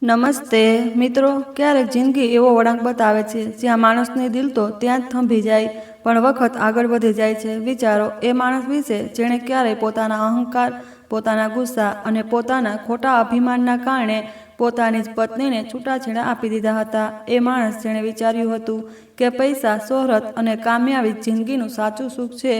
નમસ્તે મિત્રો, ક્યારેક જિંદગી એવો વળાંક બતાવે છે જ્યાં માણસનું દિલ તો ત્યાં જ થંભી જાય, પણ વખત આગળ વધી જાય છે. વિચારો એ માણસ વિશે જેણે ક્યારેય પોતાના અહંકાર, પોતાના ગુસ્સા અને પોતાના ખોટા અભિમાનના કારણે પોતાની જ પત્નીને છૂટાછેડા આપી દીધા હતા. એ માણસ જેણે વિચાર્યું હતું કે પૈસા, શોહરત અને કામયાબી જિંદગીનું સાચું સુખ છે.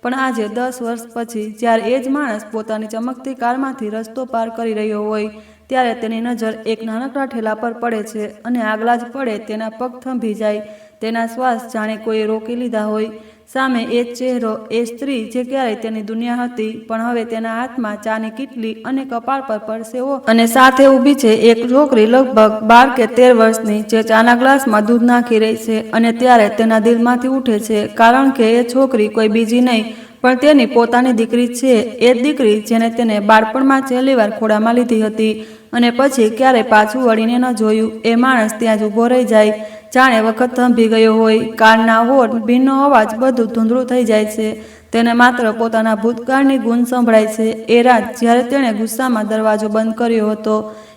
પણ આજે 10 વર્ષ પછી જ્યારે એ જ માણસ પોતાની ચમકતી કારમાંથી રસ્તો પાર કરી રહ્યો હોય, ત્યારે તેની નજર એક નાનકડા ઠેલા પર પડે છે અને આગલા જ પડે તેના પગ થંભી જાય, તેના શ્વાસ જાણે કોઈએ રોકી લીધા હોય. સામે એ જ ચહેરો, એ સ્ત્રી જે ક્યારેય તેની દુનિયા હતી, પણ હવે તેના હાથમાં ચાની કીટલી અને કપાળ પર પરસેવો અને સાથે ઊભી છે એક છોકરી લગભગ 12 કે 13 વર્ષની, જે ચાના ગ્લાસમાં દૂધ નાખી રહી છે. અને ત્યારે તેના દિલમાંથી ઉઠે છે, કારણ કે એ છોકરી કોઈ બીજી નહીં પણ તેની પોતાની દીકરી છે. એ જ દીકરી જેને તેને બાળપણમાં છેલ્લીવાર ખોળામાં લીધી હતી અને પછી ક્યારેય પાછું વળીને ન જોયું. એ માણસ ત્યાં જ ઊભો રહી જાય, જાણે વખત થંભી ગયો હોય. કારના હોર્ન, ભીનો અવાજ, બધું ધૂંધળું થઈ જાય છે. તેને માત્ર પોતાના ભૂતકાળની ગૂંજ સંભળાય છે. એ રાત જ્યારે તેણે ગુસ્સામાં દરવાજો બંધ કર્યો હતો,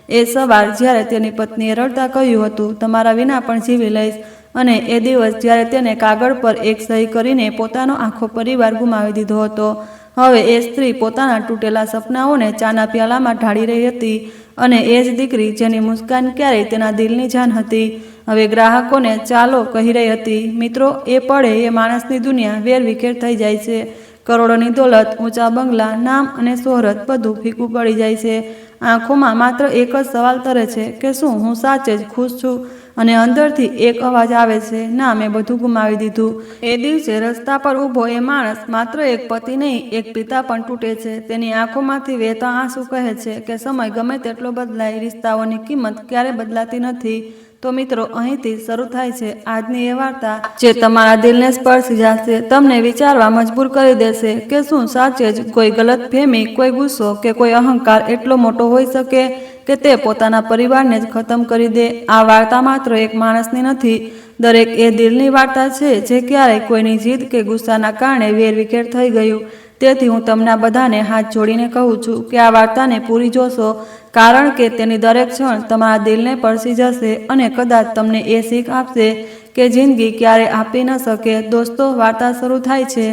એ સવાર જ્યારે તેની પત્નીએ રડતા કહ્યું હતું, તમારા વિના પણ જીવી લઈશ, અને એ દિવસ જ્યારે તેને કાગળ પર એક સહી કરીને પોતાનો આખો પરિવાર ગુમાવી દીધો હતો. હવે એ સ્ત્રી પોતાના તૂટેલા સપનાઓને ચાના પ્યાલામાં ઢાળી રહી હતી, અને એ જ દીકરી જેની મુસ્કાન ક્યારેય તેના દિલની જાન હતી, હવે ગ્રાહકોને ચાલો કહી રહી હતી. મિત્રો, એ પળે એ માણસની દુનિયા વેરવિખેર થઈ જાય છે. કરોડોની દોલત, ઊંચા બંગલા, નામ અને શોહરત બધું ફીકું પડી જાય છે. આંખોમાં માત્ર એક જ સવાલ તરે છે કે શું હું સાચે જ ખુશ છું? અને અંદરથી એક અવાજ આવે છે, ના, મેં બધું ગુમાવી દીધું. એ દિવસે રસ્તા પર ઊભો એ માણસ માત્ર એક પતિ નહીં, એક પિતા પણ તૂટે છે. તેની આંખોમાંથી વહેતા આંસુ કહે છે કે સમય ગમે તેટલો બદલાય, રિશ્તાઓની કિંમત ક્યારે બદલાતી નથી. તો મિત્રો, અહીંથી શરૂ થાય છે આજની એ વાર્તા જે તમારા દિલને સ્પર્શી જશે, તમને વિચારવા મજબૂર કરી દેશે કે શું સાચે જ કોઈ ગલતફહેમી, કોઈ ગુસ્સો કે કોઈ અહંકાર એટલો મોટો હોઈ શકે કે તે પોતાના પરિવારને જ ખતમ કરી દે. આ વાર્તા માત્ર એક માણસની નથી, દરેક એ દિલની વાર્તા છે જે ક્યારેય કોઈની જીદ કે ગુસ્સાના કારણે વેરવિખેર થઈ ગયું. તેથી હું તમને બધાને હાથ જોડીને કહું છું કે આ વાર્તાને પૂરી જોશો, કારણ કે તેની દરેક ક્ષણ તમારા દિલને સ્પર્શી જશે અને કદાચ તમને એ શીખ આપશે કે જિંદગી ક્યારે આપી ન શકે. દોસ્તો, વાર્તા શરૂ થાય છે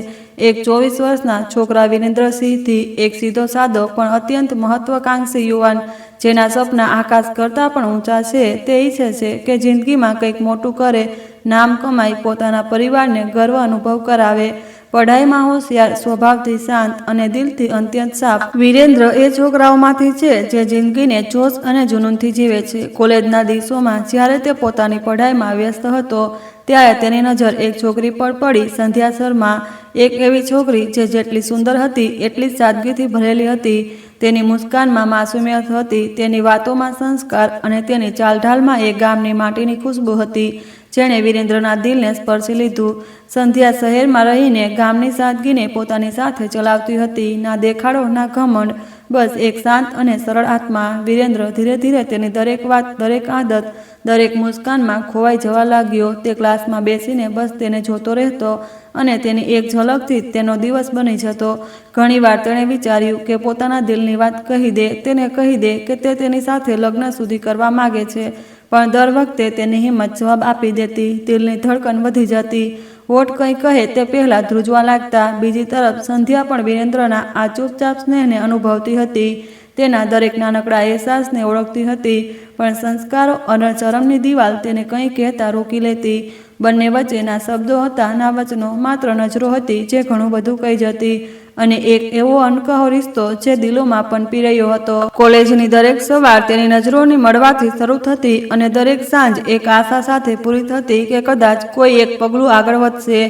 એક 24 વર્ષના છોકરા વિરેન્દ્રસિંહથી, એક સીધો સાદો પણ અત્યંત મહત્વાકાંક્ષી યુવાન, જેના સપના આકાશ કરતાં પણ ઊંચા છે. તે ઈચ્છે છે કે જિંદગીમાં કંઈક મોટું કરે, નામ કમાય, પોતાના પરિવારને ગર્વ અનુભવ કરાવે. પઢાઈમાં હોશિયાર, સ્વભાવથી શાંત અને દિલથી અત્યંત સાફ, વિરેન્દ્ર એ છોકરાઓમાંથી છે જે જિંદગીને જોશ અને જુનૂનથી જીવે છે. કોલેજના દિવસોમાં જ્યારે તે પોતાની પઢાઈમાં વ્યસ્ત હતો, ત્યારે તેની નજર એક છોકરી પર પડી, સંધ્યા શર્મા. એક એવી છોકરી જે જેટલી સુંદર હતી એટલી જ સાદગીથી ભરેલી હતી. તેની મુસ્કાનમાં માસુમિયત હતી, તેની વાતોમાં સંસ્કાર અને તેની ચાલઢાલમાં એ ગામની માટીની ખુશ્બુ હતી જેણે વિરેન્દ્રના દિલને સ્પર્શી લીધું. સંધ્યા શહેરમાં રહીને ગામની સાદગીને પોતાની સાથે ચલાવતી હતી, ના દેખાડો, ના ઘમંડ, બસ એક શાંત અને સરળ આત્મા. વિરેન્દ્ર ધીરે ધીરે તેની દરેક વાત, દરેક આદત, દરેક મુસ્કાનમાં ખોવાઈ જવા લાગ્યો. તે ક્લાસમાં બેસીને બસ તેને જોતો રહેતો અને તેની એક ઝલકથી જ તેનો દિવસ બની જતો. ઘણીવાર તેણે વિચાર્યું કે પોતાના દિલની વાત કહી દે, તેને કહી દે કે તે તેની સાથે લગ્ન સુધી કરવા માગે છે, પણ દર વખતે તેની હિંમત જવાબ આપી દેતી. દિલની ધડકન વધી જતી, હોઠ કંઈ કહે તે પહેલાં ધ્રુજવા લાગતા. બીજી તરફ સંધ્યા પણ વિરેન્દ્રના આ ચૂપચાપ સ્નેહને અનુભવતી હતી, તેના દરેક નાનકડા અહેસાસને ઓળખતી હતી, પણ સંસ્કારો અને શરમની દિવાલ તેને કંઈ કહેતા રોકી લેતી. બંને વચ્ચેના શબ્દો હતા ના વચનો, માત્ર નજરો હતી જે ઘણું બધું કહી જતી, અને એક એવો અનકહો રિશ્તો જે દિલોમાં પનપી રહ્યો હતો. કોલેજની દરેક સવાર તેની નજરોની મળવાથી શરૂ થતી અને દરેક સાંજ એક આશા સાથે પૂરી થતી કે કદાચ કોઈ એક પગલું આગળ વધશે.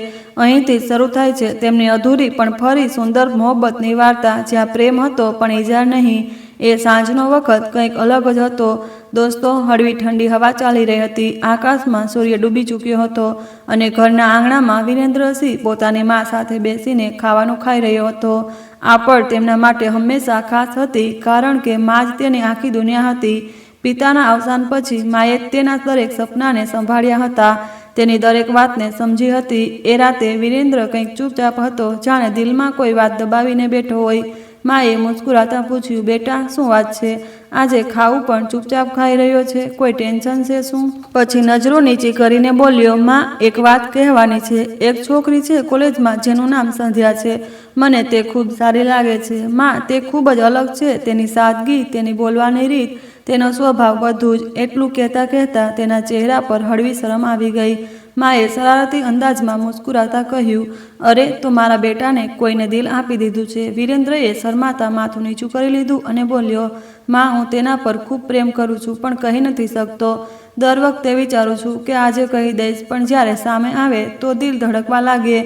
અહીંથી શરૂ થાય છે તેમની અધૂરી પણ ફરી સુંદર મોહબ્બતની વાર્તા, જ્યાં પ્રેમ હતો પણ ઈજા નહીં. એ સાંજનો વખત કંઈક અલગ જ હતો દોસ્તો. હળવી ઠંડી હવા ચાલી રહી હતી, આકાશમાં સૂર્ય ડૂબી ચૂક્યો હતો, અને ઘરના આંગણામાં વિરેન્દ્રસિંહ પોતાની મા સાથે બેસીને ખાવાનું ખાઈ રહ્યો હતો. આ પળ તેમના માટે હંમેશા ખાસ હતી, કારણ કે મા જ તેની આખી દુનિયા હતી. પિતાના અવસાન પછી માએ તેના દરેક સપનાને સંભાળ્યા હતા, તેની દરેક વાતને સમજી હતી. એ રાતે વિરેન્દ્ર કંઈક ચૂપચાપ હતો, જાણે દિલમાં કોઈ વાત દબાવીને બેઠો હોય. માએ મુસ્કુરાતા પૂછ્યું, બેટા, શું વાત છે? આજે ખાવું પણ ચૂપચાપ ખાઈ રહ્યો છે, કોઈ ટેન્શન છે શું? પછી નજરો નીચી કરીને બોલ્યો, માં એક વાત કહેવાની છે. એક છોકરી છે કોલેજમાં જેનું નામ સંધ્યા છે. મને તે ખૂબ સારી લાગે છે. માં તે ખૂબ જ અલગ છે. તેની સાદગી, તેની બોલવાની રીત, તેનો સ્વભાવ બધું જ. એટલું કહેતા કહેતા તેના ચહેરા પર હળવી શરમ આવી ગઈ. માએ શરારતી અંદાજમાં મુસ્કુરાતા કહ્યું, અરે તો મારા બેટાને કોઈને દિલ આપી દીધું છે. વિરેન્દ્રએ શરમાતા માથું નીચું કરી લીધું અને બોલ્યો, માં હું તેના પર ખૂબ પ્રેમ કરું છું પણ કહી નથી શકતો. દર વખતે વિચારું છું કે આજે કહી દઈશ, પણ જ્યારે સામે આવે તો દિલ ધડકવા લાગે,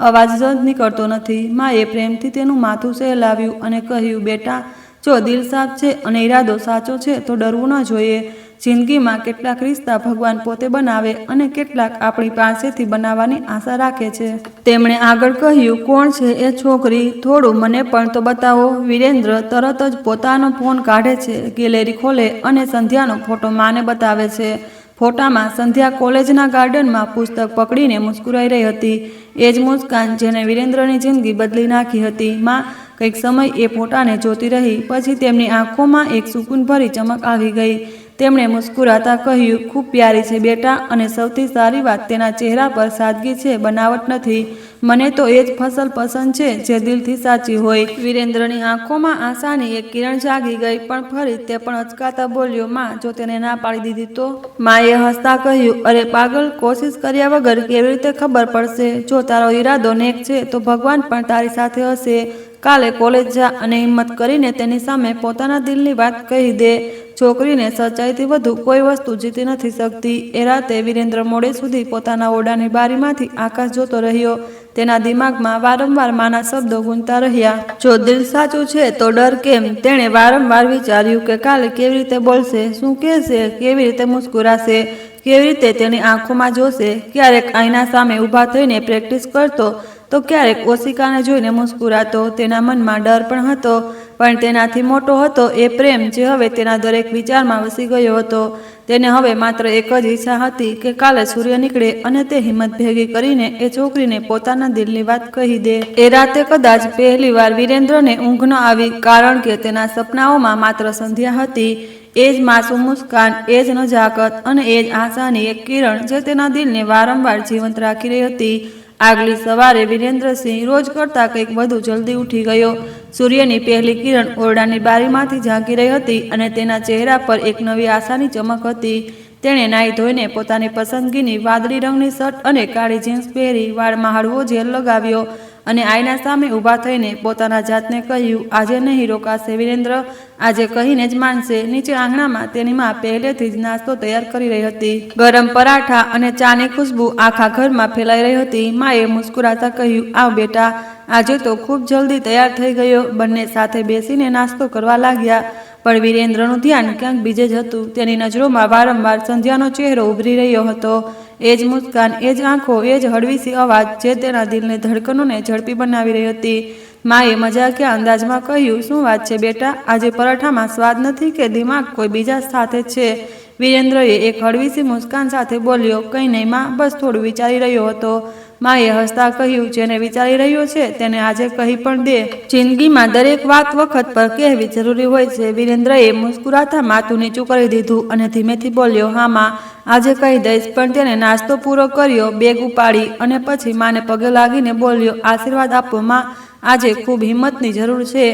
અવાજ જ નીકળતો નથી. માએ પ્રેમથી તેનું માથું સહેલાવ્યું અને કહ્યું, બેટા જો દિલ સાફ છે અને ઈરાદો સાચો છે તો ડરવું ન જોઈએ. જિંદગીમાં કેટલાક રિશ્તા ભગવાન પોતે બનાવે અને કેટલાક આપણી પાસેથી બનાવવાની આશા રાખે છે. તેમણે આગળ કહ્યું, કોણ છે એ છોકરી? થોડું મને પણ તો બતાવો. વિરેન્દ્ર તરત જ પોતાનો ફોન કાઢે છે, ગેલેરી ખોલે અને સંધ્યાનો ફોટો માને બતાવે છે. ફોટામાં સંધ્યા કોલેજના ગાર્ડનમાં પુસ્તક પકડીને મુસ્કુરાઈ રહી હતી. એ જ મુસ્કાન જેને વિરેન્દ્રની જિંદગી બદલી નાખી હતી. માં કંઈક સમય એ ફોટાને જોતી રહી. પછી તેમની આંખોમાં એક સુકૂનભરી ચમક આવી ગઈ. તેમણે મુસ્કુરાતા કહ્યું, ખૂબ પ્યારી છે બેટા, અને સૌથી સારી વાત તેના ચહેરા પર સાદગી છે, બનાવટ નથી. મને તો એ જ ફસલ પસંદ છે જે દિલથી સાચી હોય. વિરેન્દ્રની આંખોમાં આશાની એક કિરણ જાગી ગઈ, પણ ફરી તે પણ અચકાતા બોલ્યો, માં જો તેને ના પાડી દીધી તો? માએ હસતા કહ્યું, અરે પાગલ, કોશિશ કર્યા વગર કેવી રીતે ખબર પડશે? જો તારો ઈરાદો નેક છે તો ભગવાન પણ તારી સાથે હશે. કાલે કોલેજ જા અને હિંમત કરીને તેની સામે પોતાના દિલની વાત કહી દે. છોકરીને સચ્ચાઈથી વધુ કોઈ વસ્તુ જીતી નથી શકતી. એ રાતે વિરેન્દ્ર મોડે સુધી પોતાના ઓરડાની બારીમાંથી આકાશ જોતો રહ્યો. તેના દિમાગમાં વારંવાર માના શબ્દો ગૂંજતા રહ્યા. જો દિલ સાચું છે તો ડર કેમ? તેણે વારંવાર વિચાર્યું કે કાલે કેવી રીતે બોલશે, શું કહેશે, કેવી રીતે મુસ્કુરાશે, કેવી રીતે તેની આંખોમાં જોશે. ક્યારેક આઈના સામે ઊભા થઈને પ્રેક્ટિસ કરતો તો ક્યારેક ઓશિકાને જોઈને મુસ્કુરાતો. તેના મનમાં ડર પણ હતો, પણ તેનાથી મોટો હતો એ પ્રેમ જે હવે તેના દરેક વિચારમાં વસી ગયો હતો. તેને હવે માત્ર એક જ ઈચ્છા હતી કે કાલે સૂર્ય નીકળે અને તે હિંમત ભેગી કરીને એ છોકરીને પોતાના દિલની વાત કહી દે. એ રાતે કદાચ પહેલીવાર વિરેન્દ્રને ઊંઘ ન આવી, કારણ કે તેના સપનાઓમાં માત્ર સંધ્યા હતી. એ જ માસૂમ મુસ્કાન, એ જ નજાકત અને એ જ આશાની એક કિરણ જે તેના દિલને વારંવાર જીવંત રાખી રહી હતી. આગલી સવારે વિરેન્દ્રસિંહ રોજ કરતાં કંઈક વધુ જલ્દી ઉઠી ગયો. સૂર્યની પહેલી કિરણ ઓરડાની બારીમાંથી ઝાંકી રહી હતી અને તેના ચહેરા પર એક નવી આશાની ચમક હતી. તેણે નાહી ધોઈને પોતાની પસંદગીની વાદળી રંગની શર્ટ અને કાળી જીન્સ પહેરી, વાળમાં હળવો જેલ લગાવ્યો અને આઈના સામે ઊભા થઈને પોતાના જાતને કહ્યું, આજે નહીં રોકાશે વિરેન્દ્ર, આજે કહીને જ માનશે. નીચે આંગણામાં તેની માં પહેલેથી જ નાસ્તો તૈયાર કરી રહી હતી. ગરમ પરાઠા અને ચાની ખુશ્બુ આખા ઘરમાં ફેલાઈ રહી હતી. માએ મુસ્કુરાતા કહ્યું, આવ બેટા, આજે તો ખૂબ જલ્દી તૈયાર થઈ ગયો. બંને સાથે બેસીને નાસ્તો કરવા લાગ્યા, પણ વિરેન્દ્રનું ધ્યાન ક્યાંક બીજે જ હતું. તેની નજરોમાં વારંવાર સંધ્યાનો ચહેરો ઉભરી રહ્યો હતો. એ જ મુસ્કાન, એ જ આંખો, એ જ હળવીસી અવાજ જે તેના દિલની ધડકનોને ઝડપી બનાવી રહી હતી. માએ મજાકિયા અંદાજમાં કહ્યું, શું વાત છે બેટા, આજે પરાઠામાં સ્વાદ નથી કે દિમાગ કોઈ બીજા સાથે છે? વિરેન્દ્રએ એક હળવીસી મુસ્કાન સાથે બોલ્યો, કંઈ નહીં માં, બસ થોડું વિચારી રહ્યો હતો. માએ હસતા કહ્યું, જેને વિચારી રહ્યો છે તેને આજે કહી પણ દે. જિંદગીમાં દરેક વાત વખત પર કહેવી જરૂરી હોય છે. વિરેન્દ્રએ મુસ્કુરાતા માથું નીચું કરી દીધું અને ધીમેથી બોલ્યો, હા માં, આજે કહી દઈશ. પણ તેને નાસ્તો પૂરો કર્યો, બેગ ઉપાડી અને પછી માને પગે લાગીને બોલ્યો, આશીર્વાદ આપો માં, આજે ખૂબ હિંમતની જરૂર છે.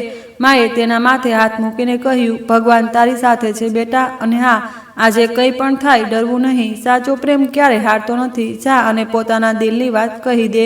માએ તેના માથે હાથ મૂકીને કહ્યું, ભગવાન તારી સાથે છે બેટા, અને હા, આજે કંઈ પણ થાય ડરવું નહીં. સાચો પ્રેમ ક્યારેય હારતો નથી. જા અને પોતાના દિલની વાત કહી દે.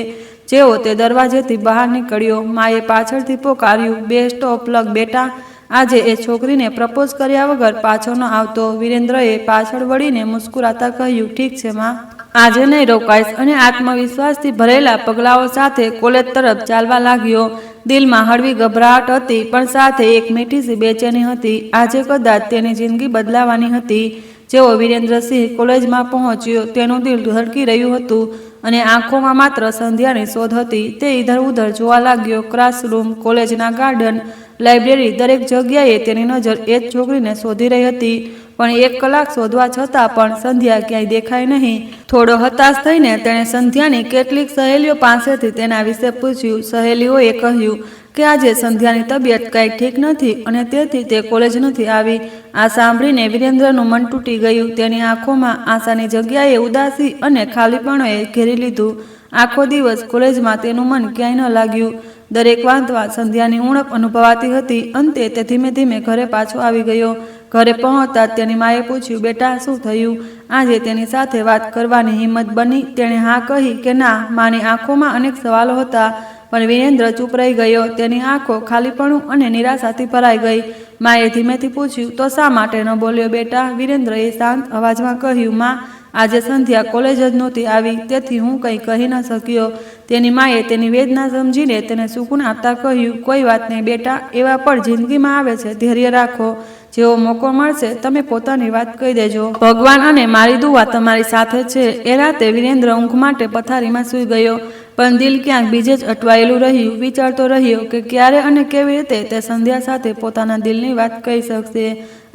જેવો તે દરવાજેથી બહાર નીકળ્યો, માએ પાછળથી પોકાર્યું, બેસ્ટ ઓફ લક બેટા, આજે એ છોકરીને પ્રપોઝ કર્યા વગર પાછો ન આવતો. વિરેન્દ્રએ પાછળ વળીને મુસ્કુરાતા કહ્યું, ઠીક છે માં, આજે નહીં રોકાઈશ, અને આત્મવિશ્વાસથી ભરેલા પગલાઓ સાથે કોલેજ તરફ ચાલવા લાગ્યો. દિલમાં હળવી ગભરાટ હતી, પણ સાથે એક મીઠી બેચેની હતી. આજે કદાચ તેની જિંદગી બદલાવાની હતી. જેવો વિરેન્દ્રસિંહ કોલેજમાં પહોંચ્યો, તેનું દિલ ધડકી રહ્યું હતું અને આંખોમાં માત્ર સંધ્યાની શોધ હતી. તે ઇધર ઉધર જોવા લાગ્યો. ક્લાસરૂમ, કોલેજના ગાર્ડન, લાઇબ્રેરી, દરેક જગ્યાએ તેની નજર એ જ છોકરીને શોધી રહી હતી. પણ 1 કલાક શોધવા છતાં પણ સંધ્યા ક્યાંય દેખાય નહીં. થોડો હતાશ થઈને તેણે સંધ્યાની કેટલીક સહેલીઓ પાસેથી તેના વિશે પૂછ્યું. સહેલીઓએ કહ્યું, કે આજે સંધ્યાની તબિયત કાંઈ ઠીક નથી અને તેથી તે કોલેજ નથી આવી. આ સાંભળીને વિરેન્દ્રનું મન તૂટી ગયું. તેની આંખોમાં આશાની જગ્યાએ ઉદાસી અને ખાલીપણોએ ઘેરી લીધું. આખો દિવસ કોલેજમાં તેનું મન ક્યાંય ન લાગ્યું. દરેક વાતમાં સંધ્યાની ઉણપ અનુભવાતી હતી. અંતે તે ધીમે ધીમે ઘરે પાછો આવી ગયો. ઘરે પહોંચતા તેની માએ પૂછ્યું, બેટા શું થયું? આજે તેની સાથે વાત કરવાની હિંમત બની. તેણે હા કહી કે ના. માની આંખોમાં અનેક સવાલો હતા, પણ વિરેન્દ્ર ચૂપ રહી ગયો. તેની આંખો ખાલીપણું અને નિરાશાથી ભરાઈ ગઈ. માએ ધીમેથી પૂછ્યું, તો શા માટે ન બોલ્યો બેટા? વિરેન્દ્રએ શાંત અવાજમાં કહ્યું, માં, આજે સંધ્યા કોલેજ જ નહોતી આવી, તેથી હું કંઈ કહી ન શક્યો. તેની માએ તેની વેદના સમજીને તેને સુકૂન આપતા કહ્યું, કોઈ વાત નહીં બેટા, એવા પણ જિંદગીમાં આવે છે, ધૈર્ય રાખો. જેવો મોકો મળશે તમે પોતાની વાત કહી દેજો. ભગવાન અને મારી દુઆ તમારી સાથે છે. એ રાતે વિરેન્દ્ર ઊંઘ માટે પથારીમાં સૂઈ ગયો, પણ દિલ ક્યાંક બીજે જ અટવાયેલું રહ્યું. વિચારતો રહ્યો કે ક્યારે અને કેવી રીતે તે સંધ્યા સાથે પોતાના દિલની વાત કહી શકશે.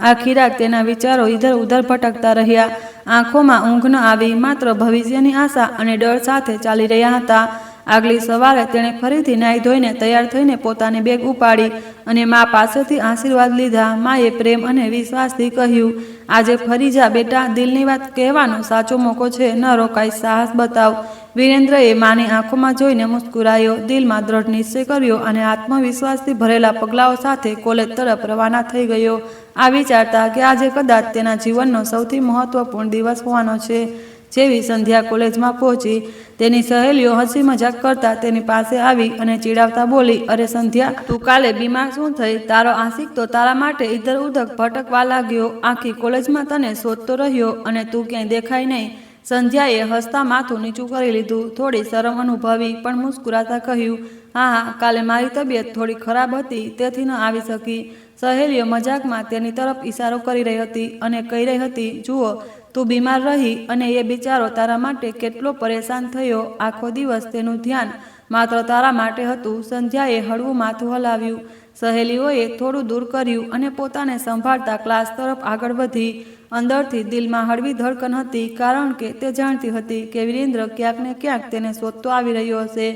આખી રાત તેના વિચારો ઇધર ઉધર ભટકતા રહ્યા. આંખોમાં ઊંઘ ન આવી, માત્ર ભવિષ્યની આશા અને ડર સાથે ચાલી રહ્યા હતા. આગલી સવારે તેણે ફરીથી નાહી ધોઈને તૈયાર થઈને પોતાની બેગ ઉપાડી અને મા પાસેથી આશીર્વાદ લીધા. માએ પ્રેમ અને વિશ્વાસથી કહ્યું, આજે ફરી જા બેટા, દિલની વાત કહેવાનો સાચો મોકો છે, ન રોકાય, સાહસ બતાવ. વિરેન્દ્રએ માની આંખોમાં જોઈને મુસ્કુરાયો, દિલમાં દ્રઢ નિશ્ચય કર્યો અને આત્મવિશ્વાસથી ભરેલા પગલાઓ સાથે કોલેજ તરફ રવાના થઈ ગયો. આ વિચારતા કે આજે કદાચ તેના જીવનનો સૌથી મહત્વપૂર્ણ દિવસ હોવાનો છે. જેવી સંધ્યા કોલેજમાં પહોંચી, તેની સહેલીઓ હસી મજાક કરતા તેની પાસે આવી અને ચીડાવતા બોલી, અરે સંધ્યા, તું કાલે બીમાર શું થઈ? તારો આશિક તો તારા માટે ઇધર ઉધર ભટકવા લાગ્યો. આખી કોલેજમાં તને શોધતો રહ્યો અને તું ક્યાંય દેખાય નહીં. સંધ્યાએ હસતા માથું નીચું કરી લીધું. થોડી શરમ અનુભવી, પણ મુસ્કુરાતા કહ્યું, હા, કાલે મારી તબિયત થોડી ખરાબ હતી, તેથી ન આવી શકી. સહેલીઓ મજાકમાં તેની તરફ ઇશારો કરી રહી હતી અને કહી રહી હતી, જુઓ, તું બીમાર રહી અને એ બિચારો તારા માટે કેટલો પરેશાન થયો. આખો દિવસ તેનું ધ્યાન માત્ર તારા માટે હતું. સંધ્યાએ હળવું માથું હલાવ્યું. સહેલીઓએ થોડું દૂર કર્યું અને પોતાને સંભાળતા ક્લાસ તરફ આગળ વધી. અંદરથી દિલમાં હળવી ધડકન હતી, કારણ કે તે જાણતી હતી કે વિરેન્દ્ર ક્યાંક ને ક્યાંક તેને શોધતો આવી રહ્યો હશે.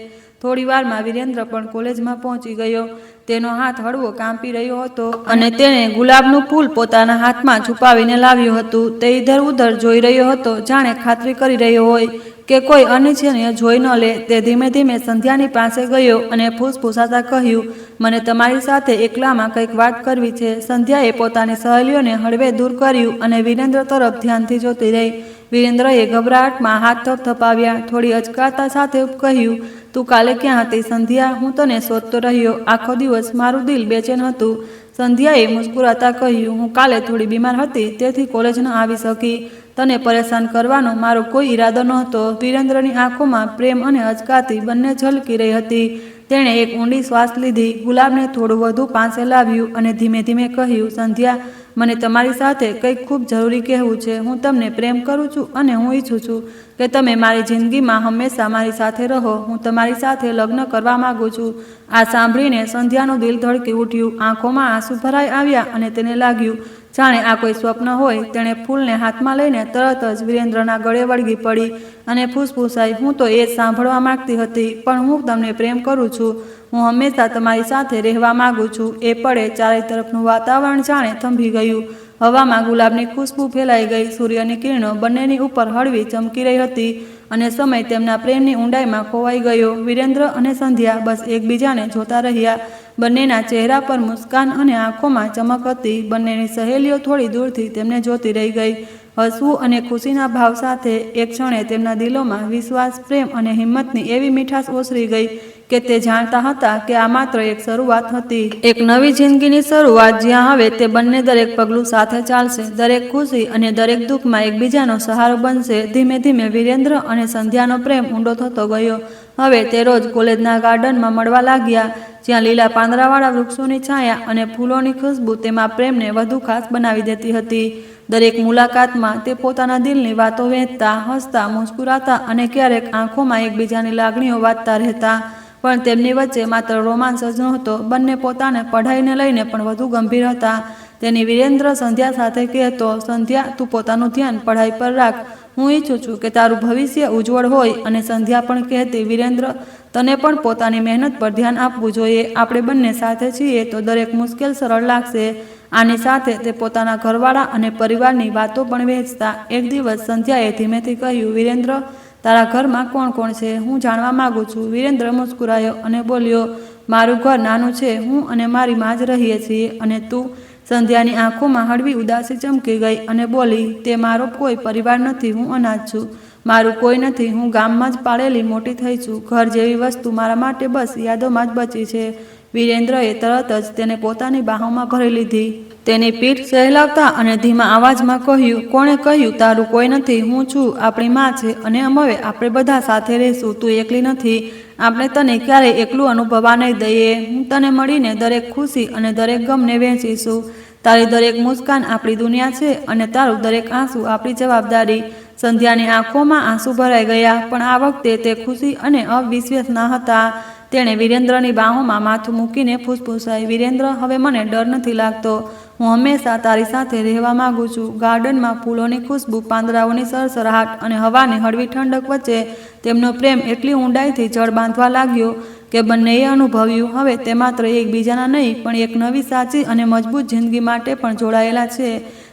થોડી વારમાં વિરેન્દ્ર પણ કોલેજમાં પહોંચી ગયો. તેનો હાથ હળવો કાંપી રહ્યો હતો અને તેણે ગુલાબનું ફૂલ પોતાના હાથમાં છુપાવીને લાવ્યું હતું. તે ઇધર ઉધર જોઈ રહ્યો હતો, જાણે ખાતરી કરી રહ્યો હોય કે કોઈ અનિચ્છનીય જોઈ ન લે. તે ધીમે ધીમે સંધ્યાની પાસે ગયો અને ફૂસફૂસાતા કહ્યું, મને તમારી સાથે એકલામાં કંઈક વાત કરવી છે. સંધ્યાએ પોતાની સહેલીઓને હળવે દૂર કર્યું અને વિરેન્દ્ર તરફ ધ્યાનથી જોતી રહી. વિરેન્દ્રએ ગભરાટમાં હાથ થપથપાવ્યા. થોડી અચકાતા સાથે કહ્યું, તું કાલે ક્યાં હતી સંધ્યા? હું તને શોધતો રહ્યો. આખો દિવસ મારું દિલ બેચેન હતું. સંધ્યાએ મુસ્કુરાતા કહ્યું, હું કાલે થોડી બીમાર હતી, તેથી કોલેજ ન આવી શકી. તને પરેશાન કરવાનો મારો કોઈ ઈરાદો નહોતો. વિરેન્દ્રની આંખોમાં પ્રેમ અને અચકાતી બંને ઝલકી રહી હતી. તેણે એક ઊંડી શ્વાસ લીધી, ગુલાબને થોડું વધુ પાસે લાવ્યું અને ધીમે ધીમે કહ્યું, સંધ્યા, મને તમારી સાથે કંઈક ખૂબ જરૂરી કહેવું છે. હું તમને પ્રેમ કરું છું અને હું ઈચ્છું છું કે તમે મારી જિંદગીમાં હંમેશા મારી સાથે રહો. હું તમારી સાથે લગ્ન કરવા માગું છું. આ સાંભળીને સંધ્યાનું દિલ ધડકી ઉઠ્યું. આંખોમાં આંસુ ભરાઈ આવ્યા અને તેને લાગ્યું જાણે આ કોઈ સ્વપ્ન હોય. તેણે ફૂલને હાથમાં લઈને તરત જ વિરેન્દ્રના ગળે વળગી પડી અને ફૂસફૂસાઈ, હું તો એ સાંભળવા માંગતી હતી, પણ હું તમને પ્રેમ કરું છું. હું હંમેશા તમારી સાથે રહેવા માંગુ છું. એ પળે ચારે તરફનું વાતાવરણ જાણે થંભી ગયું. હવામાં ગુલાબની ખુશ્બુ ફેલાઈ ગઈ. સૂર્યની કિરણો બંનેની ઉપર હળવી ચમકી રહી હતી અને સમય તેમના પ્રેમની ઊંડાઈમાં ખોવાઈ ગયો. વિરેન્દ્ર અને સંધ્યા બસ એકબીજાને જોતા રહ્યા. બંનેના ચહેરા પર મુસ્કાન અને આંખોમાં ચમક હતી. બંનેની સહેલીઓ થોડી દૂરથી તેમને જોતી રહી ગઈ, હસવું અને ખુશીના ભાવ સાથે. એક ક્ષણે તેમના દિલોમાં વિશ્વાસ, પ્રેમ અને હિંમતની એવી મીઠાશ ઓસરી ગઈ કે તે જાણતા હતા કે આ માત્ર એક શરૂઆત હતી, એક નવી જિંદગીની શરૂઆત, જ્યાં હવે તે બંને દરેક પગલું સાથે ચાલશે. દરેક ખુશી અને દરેક દુઃખમાં એકબીજાનો સહારો બનશે. ધીમે ધીમે વિરેન્દ્ર અને સંધ્યાનો પ્રેમ ઊંડો થતો ગયો. હવે તે રોજ કોલેજના ગાર્ડનમાં મળવા લાગ્યા, જ્યાં લીલા પાંદડાવાળા વૃક્ષોની છાયા અને ફૂલોની ખુશ્બુ તેમાં પ્રેમને વધુ ખાસ બનાવી દેતી હતી. દરેક મુલાકાતમાં તે પોતાના દિલની વાતો વહેંચતા, હસતા, મુસ્કુરાતા અને ક્યારેક આંખોમાં એકબીજાની લાગણીઓ વાંચતા રહેતા. પણ તેમની વચ્ચે માત્ર રોમાંસ જ નહોતો. બંને પોતાને પઢાઈને લઈને પણ વધુ ગંભીર હતા. તેની વિરેન્દ્ર સંધ્યા સાથે કહેતો, સંધ્યા, તું પોતાનું ધ્યાન પઢાઈ પર રાખ. હું ઈચ્છું છું કે તારું ભવિષ્ય ઉજ્જવળ હોય. અને સંધ્યા પણ કહેતી, વિરેન્દ્ર, તને પણ પોતાની મહેનત પર ધ્યાન આપવું જોઈએ. આપણે બંને સાથે છીએ તો દરેક મુશ્કેલ સરળ લાગશે. આની સાથે તે પોતાના ઘરવાળા અને પરિવારની વાતો પણ વહેંચતા. એક દિવસ સંધ્યાએ ધીમેથી કહ્યું, વિરેન્દ્ર, તારા ઘરમાં કોણ કોણ છે? હું જાણવા માંગુ છું. વિરેન્દ્ર મુસ્કુરાયો અને બોલ્યો, મારું ઘર નાનું છે. હું અને મારી માં જ રહીએ છીએ. અને તું? સંધ્યાની આંખોમાં હળવી ઉદાસી ચમકી ગઈ અને બોલી, તે મારો કોઈ પરિવાર નથી. હું અનાથ છું. મારું કોઈ નથી. હું ગામમાં જ પાળેલી મોટી થઈ છું. ઘર જેવી વસ્તુ મારા માટે બસ યાદોમાં જ બચી છે. વિરેન્દ્રએ તરત જ તેને પોતાની બાહોમાં ભરી લીધી. તેની પીઠ સહેલાવતા અને ધીમા અવાજમાં કહ્યું, કોણે કહ્યું તારું કોઈ નથી? હું છું. આપણી માં છે અને હવે આપણે બધા સાથે રહેશું. તું એકલી નથી. આપણે તને ક્યારેય એકલું અનુભવવા નહીં દઈએ. હું તને મળીને દરેક ખુશી અને દરેક ગમને વહેંચીશું. તારી દરેક મુસ્કાન આપણી દુનિયા છે અને તારું દરેક આંસુ આપણી જવાબદારી. સંધ્યાની આંખોમાં આંસુ ભરાઈ ગયા, પણ આ વખતે તે ખુશી અને અવિશ્વાસ ન હતા. તેણે વિરેન્દ્રની બાહોમાં માથું મૂકીને ફૂસફૂસાઈ, વિરેન્દ્ર, હવે મને ડર નથી લાગતો. હું હંમેશા તારી સાથે રહેવા માંગુ છું. ગાર્ડનમાં ફૂલોની ખુશ્બુ, પાંદડાઓની સરસરાહટ અને હવાની હળવી ઠંડક વચ્ચે તેમનો પ્રેમ એટલી ઊંડાઈથી જળ બાંધવા લાગ્યો કે બંનેએ અનુભવ્યું, હવે તે માત્ર એકબીજાના નહીં પણ એક નવી, સાચી અને મજબૂત જિંદગી માટે પણ જોડાયેલા છે.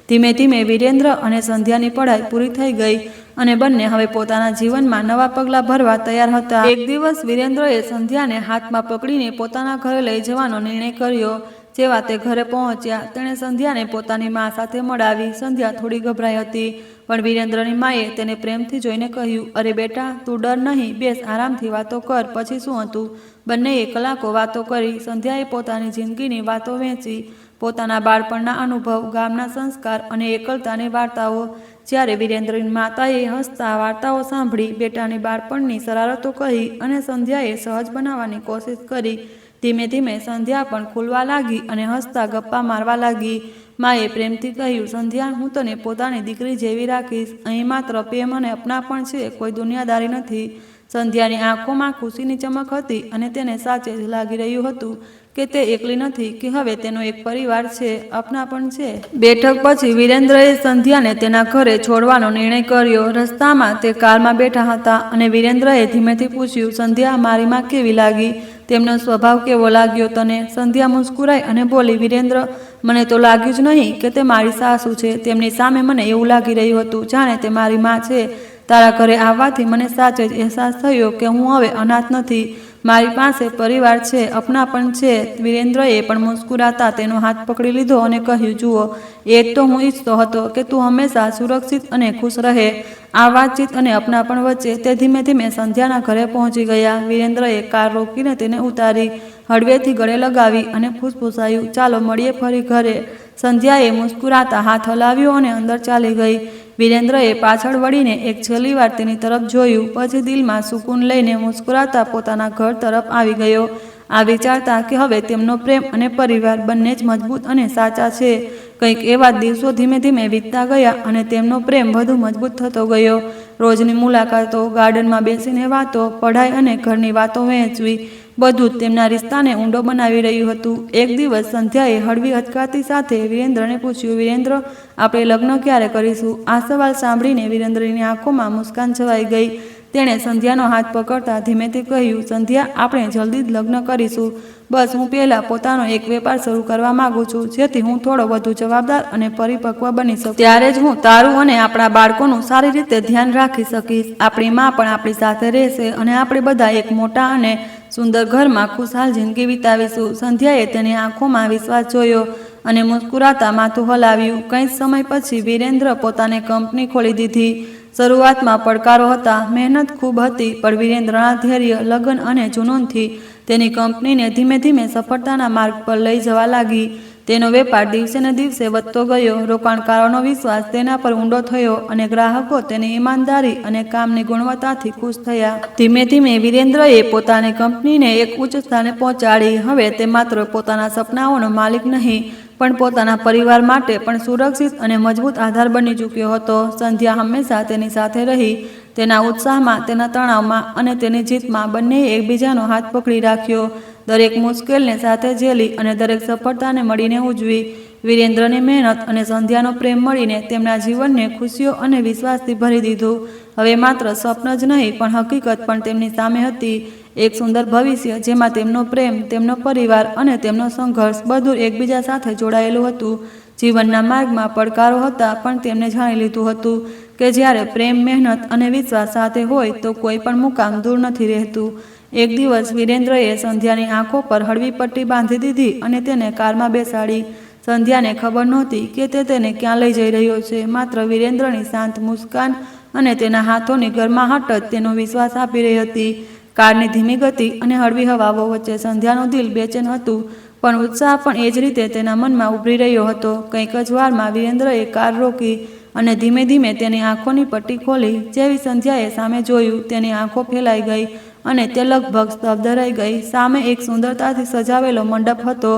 ધીમે ધીમે વિરેન્દ્ર અને સંધ્યાની પઢાઈ પૂરી થઈ ગઈ અને બંને હવે પોતાના જીવનમાં નવા પગલાં ભરવા તૈયાર હતા. એક દિવસ વિરેન્દ્રએ સંધ્યાને હાથમાં પકડીને પોતાના ઘરે લઈ જવાનો નિર્ણય કર્યો. જેવા તે ઘરે પહોંચ્યા, તેણે સંધ્યાને પોતાની મા સાથે મળાવી. સંધ્યા થોડી ગભરાઈ હતી, પણ વિરેન્દ્રની માએ તેને પ્રેમથી જોઈને કહ્યું, અરે બેટા, તું ડર નહીં, બેસ, આરામથી વાતો કર. પછી શું હતું? બંનેએ કલાકો વાતો કરી. સંધ્યાએ પોતાની જિંદગીની વાતો વહેંચી, પોતાના બાળપણના અનુભવ, ગામના સંસ્કાર અને એકલતાની વાર્તાઓ. જ્યારે વિરેન્દ્રની માતાએ હસતા વાર્તાઓ સાંભળી, બેટાની બાળપણની શરારતો કહી અને સંધ્યાએ સહજ બનાવવાની કોશિશ કરી. ધીમે ધીમે સંધ્યા પણ ખુલવા લાગી અને હસતા ગપ્પા મારવા લાગી. માએ પ્રેમથી કહ્યું, સંધ્યા, હું તને પોતાની દીકરી જેવી રાખીશ. અહીં માત્ર પ્રેમ અને અપનાપણ છે, કોઈ દુનિયાદારી નથી. સંધ્યાની આંખોમાં ખુશીની ચમક હતી અને તેને સાચે જ લાગી રહ્યું હતું કે તે એકલી નથી, કે હવે તેનો એક પરિવાર છે, અપનાપણ છે. બેઠક પછી વિરેન્દ્રએ સંધ્યાને તેના ઘરે છોડવાનો નિર્ણય કર્યો. રસ્તામાં તે કારમાં બેઠા હતા અને વિરેન્દ્રએ ધીમેથી પૂછ્યું, સંધ્યા, મારી માં કેવી લાગી? તેમનો સ્વભાવ કેવો લાગ્યો તને? સંધ્યા મુસ્કુરાઈ અને બોલી, વિરેન્દ્ર, મને તો લાગ્યું જ નહીં કે તે મારી સાસુ છે. તેમની સામે મને એવું લાગી રહ્યું હતું જાણે તે મારી માં છે. તારા ઘરે આવવાથી મને સાચે જ અહેસાસ થયો કે હું હવે અનાથ નથી. મારી પાસે પરિવાર છે, અપનાપણ છે. વિરેન્દ્રએ પણ મુસ્કુરાતા તેનો હાથ પકડી લીધો અને કહ્યું, જુઓ, એ જ તો હું ઈચ્છતો હતો કે તું હંમેશા સુરક્ષિત અને ખુશ રહે. આ વાતચીત અને અપનાપણ વચ્ચે તે ધીમે ધીમે સંધ્યાના ઘરે પહોંચી ગયા. વિરેન્દ્રએ કાર રોકીને તેને ઉતારી, હળવેથી ગળે લગાવી અને ફૂસફૂસાયું, ચાલો મળીએ ફરી ઘરે. સંધ્યાએ મુસ્કુરાતા હાથ હલાવ્યો અને અંદર ચાલી ગઈ. વિરેન્દ્રએ પાછળ વળીને એક છેલ્લી વાર તેની તરફ જોયું, પછી દિલમાં સુકૂન લઈને મુસ્કુરાતા પોતાના ઘર તરફ આવી ગયો. આ વિચારતા કે હવે તેમનો પ્રેમ અને પરિવાર બંને જ મજબૂત અને સાચા છે. કંઈક એવા દિવસો ધીમે ધીમે વીતતા ગયા અને તેમનો પ્રેમ વધુ મજબૂત થતો ગયો. રોજની મુલાકાતો, ગાર્ડનમાં બેસીને વાતો, પઢાઈ અને ઘરની વાતો વહેંચવી, બધું જ તેમના રિશ્તાને ઊંડો બનાવી રહ્યું હતું. એક દિવસ સંધ્યાએ હળવી હચકાતી સાથે વિરેન્દ્રને પૂછ્યું, વિરેન્દ્ર, આપણે લગ્ન ક્યારે કરીશું? આ સવાલ સાંભળીને વિરેન્દ્રની આંખોમાં મુસ્કાન છવાઈ ગઈ. તેણે સંધ્યાનો હાથ પકડતા ધીમેથી કહ્યું, સંધ્યા, આપણે જલ્દી જ લગ્ન કરીશું. બસ હું પહેલાં પોતાનો એક વેપાર શરૂ કરવા માંગુ છું, જેથી હું થોડો વધુ જવાબદાર અને પરિપક્વ બની શકું. ત્યારે જ હું તારું અને આપણા બાળકોનું સારી રીતે ધ્યાન રાખી શકીશ. આપણી માં પણ આપણી સાથે રહેશે અને આપણે બધા એક મોટા અને સુંદર ઘરમાં ખુશહાલ જિંદગી વિતાવીશું. સંધ્યાએ તેની આંખોમાં વિશ્વાસ જોયો અને મુસ્કુરાતા માથું હલાવ્યું. કંઈ જ સમય પછી વિરેન્દ્ર પોતાને કંપની ખોલી દીધી. શરૂઆતમાં પડકારો હતા, મહેનત ખૂબ હતી, પણ વિરેન્દ્રના ધૈર્ય, લગન અને જુનૂનથી તેની કંપનીને ધીમે ધીમે સફળતાના માર્ગ પર લઈ જવા લાગી. તેનો વેપાર દિવસે ને દિવસે વધતો ગયો. રોકાણકારોનો વિશ્વાસ તેના પર ઊંડો થયો અને ગ્રાહકો તેની ઈમાનદારી અને કામની ગુણવત્તાથી ખુશ થયા. ધીમે ધીમે વિરેન્દ્રએ પોતાની કંપનીને એક ઉચ્ચ સ્થાને પહોંચાડી. હવે તે માત્ર પોતાના સપનાઓનો માલિક નહીં, પણ પોતાના પરિવાર માટે પણ સુરક્ષિત અને મજબૂત આધાર બની ચૂક્યો હતો. સંધ્યા હંમેશા તેની સાથે રહી. તેના ઉત્સાહમાં, તેના તણાવમાં અને તેની જીતમાં બંનેએ એકબીજાનો હાથ પકડી રાખ્યો. દરેક મુશ્કેલને સાથે ઝેલી અને દરેક સફળતાને મળીને ઉજવી. વિરેન્દ્રની મહેનત અને સંધ્યાનો પ્રેમ મળીને તેમના જીવનને ખુશીઓ અને વિશ્વાસથી ભરી દીધું. હવે માત્ર સ્વપ્ન જ નહીં પણ હકીકત પણ તેમની સામે હતી. એક સુંદર ભવિષ્ય જેમાં તેમનો પ્રેમ, તેમનો પરિવાર અને તેમનો સંઘર્ષ બધું એકબીજા સાથે જોડાયેલું હતું. જીવનના માર્ગમાં પડકારો હતા, પણ તેમણે જાણી લીધું હતું કે જ્યારે પ્રેમ, મહેનત અને વિશ્વાસ સાથે હોય તો કોઈ પણ મુકામ દૂર નથી રહેતું. એક દિવસ વિરેન્દ્રએ સંધ્યાની આંખો પર હળવી પટ્ટી બાંધી દીધી અને તેને કારમાં બેસાડી. સંધ્યાને ખબર નહોતી કે તે તેને ક્યાં લઈ જઈ રહ્યો છે. માત્ર વિરેન્દ્રની શાંત મુસ્કાન અને તેના હાથોની ગરમાહટ જ તેનો વિશ્વાસ આપી રહી હતી. કારની ધીમી ગતિ અને હળવી હવાઓ વચ્ચે સંધ્યાનું દિલ બેચેન હતું, પણ ઉત્સાહ પણ એ જ રીતે તેના મનમાં ઉભરી રહ્યો હતો. કંઈક જ વારમાં વિરેન્દ્રએ કાર રોકી અને ધીમે ધીમે તેની આંખોની પટ્ટી ખોલી. જેવી સંધ્યાએ સામે જોયું, તેની આંખો ફેલાઈ ગઈ અને તે લગભગ સ્તબ્ધ રહી ગઈ. સામે એક સુંદરતાથી સજાવેલો મંડપ હતો,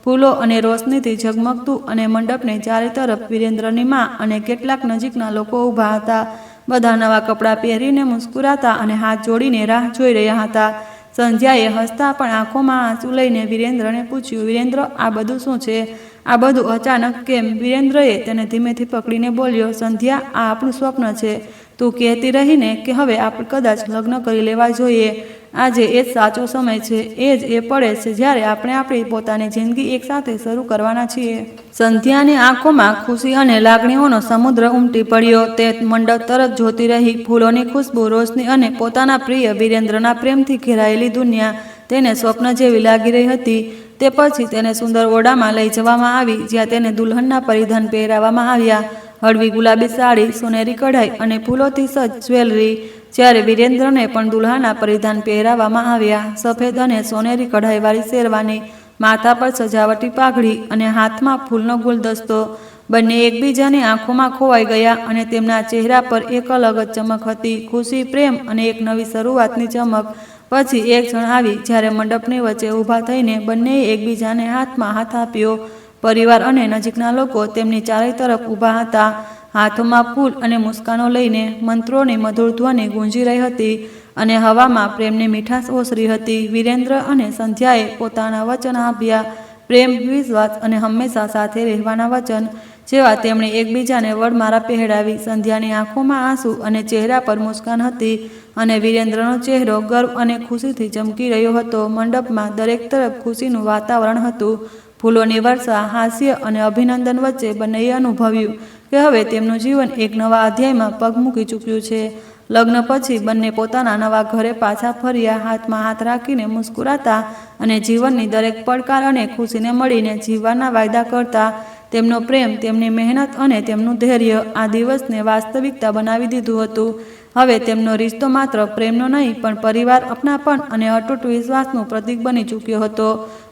ફૂલો અને રોશનીથી ઝગમગતું, અને મંડપની ચારે તરફ વિરેન્દ્રની મા અને કેટલાક નજીકના લોકો ઊભા હતા. બધા નવા કપડાં પહેરીને મુસ્કુરાતા અને હાથ જોડીને રાહ જોઈ રહ્યા હતા. સંધ્યાએ હસતા પણ આંખોમાં આંસુ લઈને વિરેન્દ્રને પૂછ્યું, વિરેન્દ્ર, આ બધું શું છે? આ બધું અચાનક કેમ? વિરેન્દ્રએ તેને ધીમેથી પકડીને બોલ્યો, સંધ્યા, આ આપણું સ્વપ્ન છે. તું કહેતી રહીને કે હવે આપણે કદાચ લગ્ન કરી લેવા જોઈએ. આજે એ જ સાચો સમય છે. એ જ એ પડે છે જ્યારે આપણે આપણી પોતાની જિંદગી એકસાથે શરૂ કરવાના છીએ. સંધ્યાની આંખોમાં ખુશી અને લાગણીઓનો સમુદ્ર ઉમટી પડ્યો. તે મંડપ તરફ જોતી રહી. ફૂલોની ખુશ્બુ, રોશની અને પોતાના પ્રિય વિરેન્દ્રના પ્રેમથી ઘેરાયેલી દુનિયા તેને સ્વપ્ન જેવી લાગી રહી હતી. તે પછી તેને સુંદર ઓરડામાં લઈ જવામાં આવી, જ્યાં તેને દુલ્હનના પરિધાન પહેરાવવામાં આવ્યા. હળવી ગુલાબી સાડી, સોનેરી કઢાઈ અને ફૂલોથી સજ્જ જ્વેલરી. જ્યારે વિરેન્દ્રને પણ દુલ્હાના પરિધાન પહેરાવવામાં આવ્યા. સફેદ અને સોનેરી કઢાઈવાળી શેરવાની, માથા પર સજાવટી પાઘડી અને હાથમાં ફૂલનો ગુલદસ્તો. બંને એકબીજાની આંખોમાં ખોવાઈ ગયા અને તેમના ચહેરા પર એક અલગ જ ચમક હતી, ખુશી, પ્રેમ અને એક નવી શરૂઆતની ચમક. પછી એક ક્ષણ આવી જ્યારે મંડપની વચ્ચે ઊભા થઈને બંનેએ એકબીજાને હાથમાં હાથ આપ્યો. પરિવાર અને નજીકના લોકો તેમની ચારે તરફ ઊભા હતા, હાથોમાં ફૂલ અને મુસ્કાનો લઈને. મંત્રોની મધુર ધ્વનિ ગુંજી રહી હતી અને હવામાં પ્રેમની મીઠાશ ઓસરી હતી. વિરેન્દ્ર અને સંધ્યાએ પોતાના વચન આપ્યા, પ્રેમ, વિશ્વાસ અને હંમેશા સાથે રહેવાના વચન. જેવા તેમણે એકબીજાને વડમાળા પહેરાવી. સંધ્યાની આંખોમાં આંસુ અને ચહેરા પર મુસ્કાન હતી, અને વિરેન્દ્રનો ચહેરો ગર્વ અને ખુશીથી ચમકી રહ્યો હતો. મંડપમાં દરેક તરફ ખુશીનું વાતાવરણ હતું. ફૂલોની વર્ષા, હાસ્ય અને અભિનંદન વચ્ચે બંનેએ અનુભવ્યું કે હવે તેમનું જીવન એક નવા અધ્યાયમાં પગ મૂકી ચૂક્યું છે. લગ્ન પછી બંને પોતાના નવા ઘરે પાછા ફર્યા, હાથમાં હાથ રાખીને મુસ્કુરાતા અને જીવનની દરેક પડકાર અને ખુશીને મળીને જીવવાના વાયદા કરતા. તેમનો પ્રેમ, તેમની મહેનત અને તેમનું ધૈર્ય આ દિવસને વાસ્તવિકતા બનાવી દીધું હતું. હવે તેમનો રિશ્તો માત્ર પ્રેમનો નહીં, પણ પરિવાર, અપનાપણ અને અતૂટ વિશ્વાસનું પ્રતીક બની ચૂક્યો હતો.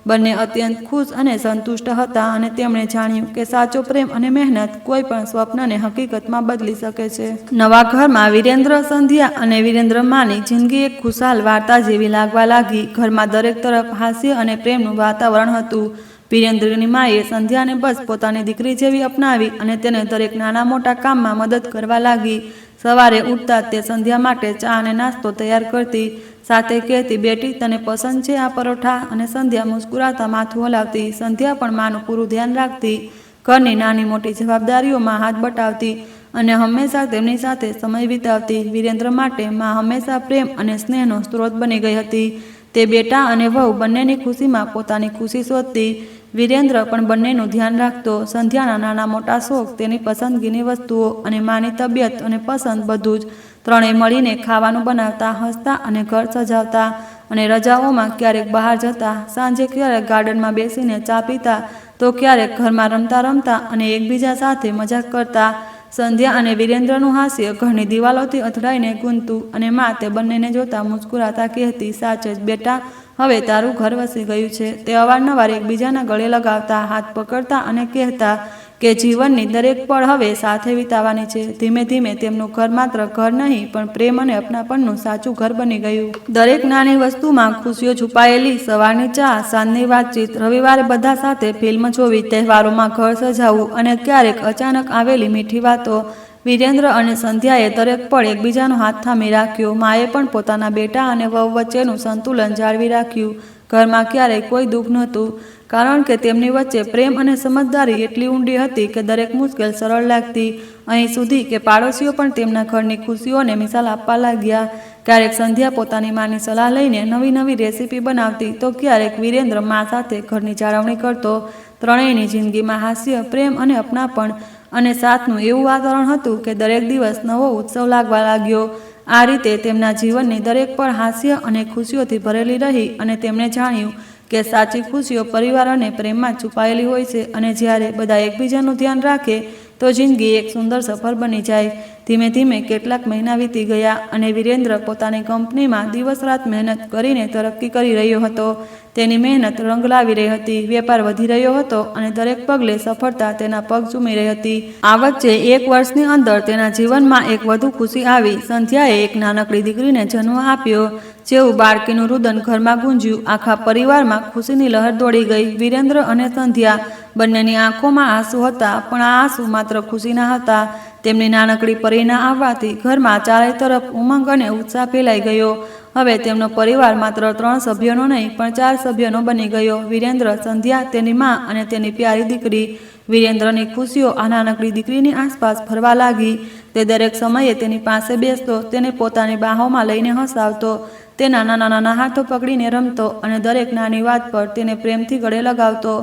બંને અત્યંત ખુશ અને સંતુષ્ટ હતા, અને તેમણે જાણ્યું કે સાચો પ્રેમ અને મહેનત કોઈ પણ સ્વપ્નને હકીકતમાં બદલી શકે છે. નવા ઘરમાં વિરેન્દ્ર, સંધ્યા અને વિરેન્દ્ર માની જિંદગી એક ખુશાલ વાર્તા જેવી લાગવા લાગી. ઘરમાં દરેક તરફ હાસ્ય અને પ્રેમનું વાતાવરણ હતું. વિરેન્દ્રની માએ સંધ્યાને બસ પોતાની દીકરી જેવી અપનાવી અને તેને દરેક નાના મોટા કામમાં મદદ કરવા લાગી. સવારે ઉઠતા તે સંધ્યા માટે ચા અને નાસ્તો તૈયાર કરતી, સાથે કહેતી, બેટી, તને પસંદ છે આ પરોઠા? અને સંધ્યા મુસ્કુરાતા માથું હલાવતી. સંધ્યા પણ માનું પૂરું ધ્યાન રાખતી, ઘરની નાની મોટી જવાબદારીઓમાં હાથ બટાવતી અને હંમેશા તેમની સાથે સમય વિતાવતી. વિરેન્દ્ર માટે મા હંમેશા પ્રેમ અને સ્નેહનો સ્ત્રોત બની ગઈ હતી. તે બેટા અને વહુ બંનેની ખુશીમાં પોતાની ખુશી શોધતી. વિરેન્દ્ર પણ બંનેનું ધ્યાન રાખતો. સંધ્યાના નાના મોટા શોખ, તેની પસંદગીની વસ્તુઓ અને માની તબિયત અને પસંદ, બધું જ. ત્રણેય મળીને ખાવાનું બનાવતા, હસતા અને ઘર સજાવતા. અને રજાઓમાં ક્યારેક બહાર જતા, સાંજે ક્યારેક ગાર્ડનમાં બેસીને ચા પીતા, તો ક્યારેક ઘરમાં રમતા રમતા અને એકબીજા સાથે મજાક કરતા. સંધ્યા અને વિરેન્દ્રનું હાસ્ય ઘરની દિવાલોથી અથડાઈને ગૂંજતું, અને મા તે બંનેને જોતા મુસ્કુરાતા કહેતી, સાચ જ બેટા, હવે તારું ઘર વસી ગયું છે. તે અવારનવાર એકબીજાના ગળે લગાવતા, હાથ પકડતા અને કહેતા કે જીવનની દરેક પળ હવે સાથે વિતાવવાની છે. ધીમે ધીમે તેમનું ઘર માત્ર ઘર નહીં, પણ પ્રેમ અને અપનાપણનું સાચું ઘર બની ગયું. દરેક નાની વસ્તુમાં ખુશીઓ છુપાયેલી. સવારની ચા, સાંજની વાતચીત, રવિવારે બધા સાથે ફિલ્મ જોવી, તહેવારોમાં ઘર સજાવવું અને ક્યારેક અચાનક આવેલી મીઠી વાતો. વિરેન્દ્ર અને સંધ્યાએ દરેક પળ એકબીજાનો હાથ થામી રાખ્યો. માએ પણ પોતાના બેટા અને વહુ વચ્ચેનું સંતુલન જાળવી રાખ્યું. ઘરમાં ક્યારેય કોઈ દુઃખ નહોતું. કારણ કે તેમની વચ્ચે પ્રેમ અને સમજદારી એટલી ઊંડી હતી કે દરેક મુશ્કેલ સરળ લાગતી. અહીં સુધી કે પાડોશીઓ પણ તેમના ઘરની ખુશીઓને મિસાલ આપવા લાગ્યા. ક્યારેક સંધ્યા પોતાની માની સલાહ લઈને નવી નવી રેસીપી બનાવતી તો ક્યારેક વિરેન્દ્ર મા સાથે ઘરની જાળવણી કરતો. ત્રણેયની જિંદગીમાં હાસ્ય, પ્રેમ અને અપનાપણ અને સાથનું એવું વાતાવરણ હતું કે દરેક દિવસ નવો ઉત્સવ લાગવા લાગ્યો. આ રીતે તેમના જીવનની દરેક પળ હાસ્ય અને ખુશીઓથી ભરેલી રહી અને તેમણે જાણ્યું કે સાચી ખુશીઓ પરિવાર અને પ્રેમમાં છુપાયેલી હોય છે અને જ્યારે બધા એકબીજાનું ધ્યાન રાખે તો જિંદગી એક સુંદર સફર બની જાય. ધીમે ધીમે કેટલાક મહિના વીતી ગયા અને વિરેન્દ્ર પોતાની કંપનીમાં દિવસ રાત મહેનત કરીને તરક્કી કરી રહ્યો હતો. તેની મહેનત રંગ લાવી રહી હતી, વેપાર વધી રહ્યો હતો અને દરેક પગલે સફળતા તેના પગ ચૂમી રહી હતી. આ વચ્ચે 1 વર્ષની અંદર તેના જીવનમાં એક વધુ ખુશી આવી. સંધ્યાએ એક નાનકડી દીકરીને જન્મ આપ્યો. જેવું બાળકીનું રુદન ઘરમાં ગુંજ્યું, આખા પરિવારમાં ખુશીની લહેર દોડી ગઈ. વિરેન્દ્ર અને સંધ્યા બંનેની આંખોમાં આંસુ હતા, પણ આ આંસુ માત્ર ખુશીના હતા. તેમની નાનકડી પરીના આવવાથી ઘરમાં ચારે તરફ ઉમંગ અને ઉત્સાહ ફેલાઈ ગયો. હવે તેમનો પરિવાર માત્ર 3 સભ્યોનો નહીં પણ 4 સભ્યોનો બની ગયો. વિરેન્દ્ર, સંધ્યા, તેની મા અને તેની પ્યારી દીકરી. વિરેન્દ્રની ખુશીઓ આ નાનકડી દીકરીની આસપાસ ફરવા લાગી. તે દરેક સમયે તેની પાસે બેસતો, તેને પોતાની બાહોમાં લઈને હસાવતો, તેના નાના નાના હાથો પકડીને રમતો અને દરેક નાની વાત પર તેને પ્રેમથી ગળે લગાવતો.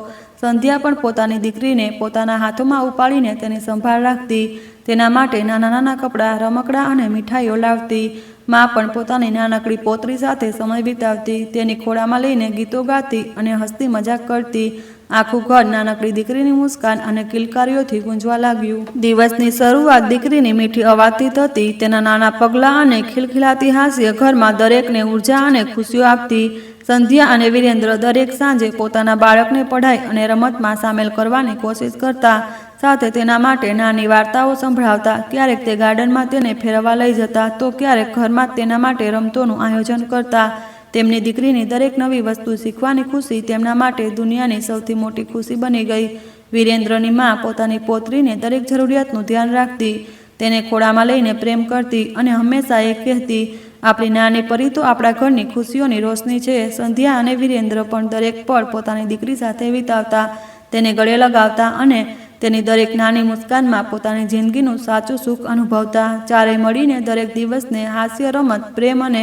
સંધ્યા પણ પોતાની દીકરીને પોતાના હાથોમાં ઉપાડીને તેની સંભાળ રાખતી, તેના માટે નાના નાના કપડાં, રમકડાં અને મીઠાઈઓ લાવતી. મા પણ પોતાની નાનકડી પોતરી સાથે સમય વિતાવતી, તેની ખોળામાં લઈને ગીતો ગાતી અને હસતી મજાક કરતી. આખું ઘર નાનકડી દીકરીની મુસ્કાન અને કિલકારીઓથી ગુંજવા લાગ્યું. દિવસની શરૂઆત દીકરીની મીઠી અવાજથી થતી. તેના નાના પગલાં અને ખિલખિલાતી હાસ્ય ઘરમાં દરેકને ઉર્જા અને ખુશીઓ આપતી. સંધ્યા અને વિરેન્દ્ર દરેક સાંજે પોતાના બાળકને પઢાઈ અને રમતમાં સામેલ કરવાની કોશિશ કરતા. સાથે તેના માટે નાની વાર્તાઓ સંભળાવતા. ક્યારેક તે ગાર્ડનમાં તેને ફેરવવા લઈ જતા તો ક્યારેક ઘરમાં તેના માટે રમતોનું આયોજન કરતા. તેમની દીકરીની દરેક નવી વસ્તુ શીખવાની ખુશી તેમના માટે દુનિયાની સૌથી મોટી ખુશી બની ગઈ. વિરેન્દ્રની મા પોતાની પોતરીને દરેક જરૂરિયાતનું ધ્યાન રાખતી, તેને ખોળામાં લઈને પ્રેમ કરતી અને હંમેશા એ કહેતી, આપણી નાની પરી તો આપણા ઘરની ખુશીઓની રોશની છે. સંધ્યા અને વિરેન્દ્ર પણ દરેક પળ પોતાની દીકરી સાથે વિતાવતા, તેને ગળે લગાવતા અને તેની દરેક નાની મુસ્કાનમાં પોતાની જિંદગીનું સાચું સુખ અનુભવતા. ચારેય મળીને દરેક દિવસને હાસ્ય, રમત, પ્રેમ અને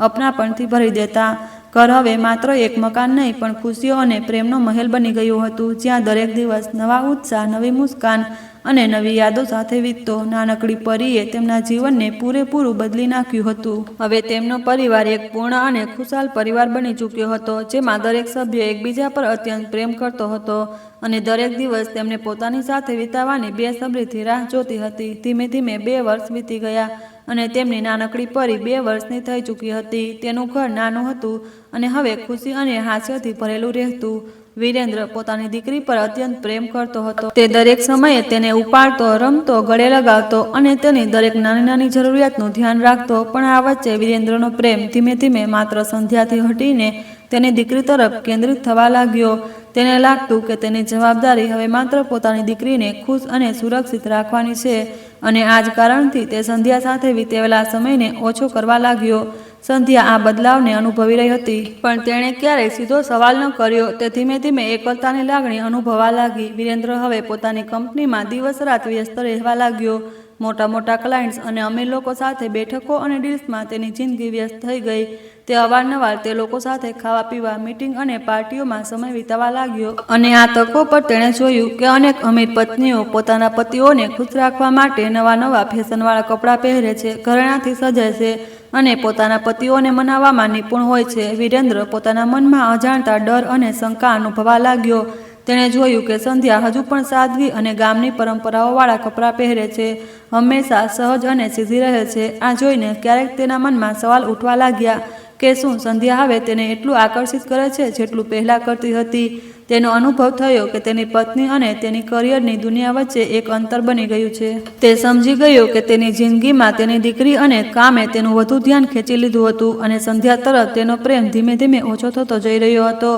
અપનાપણથી ભરી દેતા. ઘર હવે માત્ર એક મકાન નહીં પણ ખુશીઓ અને પ્રેમનો મહેલ બની ગયું હતું, જ્યાં દરેક દિવસ નવા ઉત્સાહ, નવી મુસ્કાન અને નવી યાદો સાથે વીતતો. નાનકડી પરીએ તેમના જીવનને પૂરેપૂરું બદલી નાખ્યું હતું. હવે તેમનો પરિવાર એક પૂર્ણ અને ખુશાલ પરિવાર બની ચૂક્યો હતો, જેમાં દરેક સભ્ય એકબીજા પર અત્યંત પ્રેમ કરતો હતો અને દરેક દિવસ તેમને પોતાની સાથે વિતાવવાની બેસબરીથી રાહ જોતી હતી. ધીમે ધીમે 2 વર્ષ વીતી ગયા અને તેમની નાનકડી પરી 2 વર્ષની થઈ ચૂકી હતી. તેનું ઘર નાનું હતું અને હવે ખુશી અને હાસ્યથી ભરેલું રહેતું. વિરેન્દ્ર પોતાની દીકરી પર અત્યંત પ્રેમ કરતો હતો. તે દરેક સમયે તેને ઉપાડતો, રમતો, ગળે લગાવતો અને તેની દરેક નાની નાની જરૂરિયાતનું ધ્યાન રાખતો. પણ આ વચ્ચે વિરેન્દ્રનો પ્રેમ ધીમે ધીમે માત્ર સંધ્યાથી હટીને તેની દીકરી તરફ કેન્દ્રિત થવા લાગ્યો. તેને લાગતું કે તેની જવાબદારી હવે માત્ર પોતાની દીકરીને ખુશ અને સુરક્ષિત રાખવાની છે અને આ જ કારણથી તે સંધ્યા સાથે વિતેવેલા સમયને ઓછો કરવા લાગ્યો. સંધ્યા આ બદલાવને અનુભવી રહી હતી, પણ તેણે ક્યારેય સીધો સવાલ ન કર્યો. તે ધીમે ધીમે એકલતાની લાગણી અનુભવવા લાગી. વિરેન્દ્ર હવે પોતાની કંપનીમાં દિવસ રાત વ્યસ્ત રહેવા લાગ્યો. મોટા મોટા ક્લાયન્ટ્સ અને અમીર લોકો સાથે બેઠકો અને ડીલ્સમાં તેની જિંદગી વ્યસ્ત થઈ ગઈ. તે અવારનવાર તે લોકો સાથે ખાવા પીવા, મીટિંગ અને પાર્ટીઓમાં સમય વિતાવવા લાગ્યો અને આ તકો પર તેણે જોયું કે અનેક અમીર પત્નીઓ પોતાના પતિઓને ખુશ રાખવા માટે નવા નવા ફેશનવાળા કપડાં પહેરે છે, ઘરેણાંથી સજે છે અને પોતાના પતિઓને મનાવવામાં નિપુણ હોય છે. વિરેન્દ્ર પોતાના મનમાં અજાણતા ડર અને શંકા અનુભવવા લાગ્યો. તેણે જોયું કે સંધ્યા હજુ પણ સાદગી અને ગામની પરંપરાઓવાળા કપડાં પહેરે છે, હંમેશા સહજ અને સીધી રહે છે. આ જોઈને ક્યારેક તેના મનમાં સવાલ ઉઠવા લાગ્યા કે શું સંધ્યા હવે તેને એટલું આકર્ષિત કરે છે જેટલું પહેલાં કરતી હતી. તેનો અનુભવ થયો કે તેની પત્ની અને તેની કરિયરની દુનિયા વચ્ચે એક અંતર બની ગયું છે. તે સમજી ગયો કે તેની જિંદગીમાં તેની દીકરી અને કામે તેનું વધુ ધ્યાન ખેંચી લીધું હતું અને સંધ્યા તરફ તેનો પ્રેમ ધીમે ધીમે ઓછો થતો જઈ રહ્યો હતો.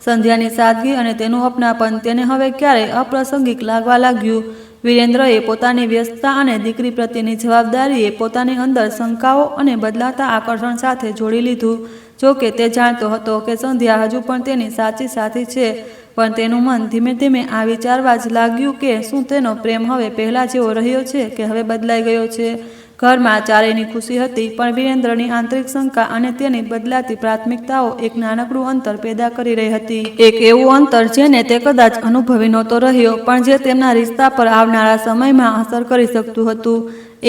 સંધ્યાની સાદગી અને તેનું અપનાપન તેને હવે ક્યારેય અપ્રાસંગિક લાગવા લાગ્યું. વિરેન્દ્રએ પોતાની વ્યસ્તતા અને દીકરી પ્રત્યેની જવાબદારીએ પોતાની અંદર શંકાઓ અને બદલાતા આકર્ષણ સાથે જોડી લીધું. જો કે તે જાણતો હતો કે સંધ્યા હજુ પણ તેની સાચી સાથી છે પણ તેનું મન ધીમે ધીમે આ વિચારવા જ લાગ્યું કે શું તેનો પ્રેમ હવે પહેલા જેવો રહ્યો છે કે હવે બદલાઈ ગયો છે. ઘરમાં ચારેયની ખુશી હતી, પણ વિરેન્દ્રની આંતરિક શંકા અને તેની બદલાતી પ્રાથમિકતાઓ એક નાનકડું અંતર પેદા કરી રહી હતી. એક એવું અંતર જેને તે કદાચ અનુભવી નહોતો રહ્યો, પણ જે તેમના રિશ્તા પર આવનારા સમયમાં અસર કરી શકતું હતું.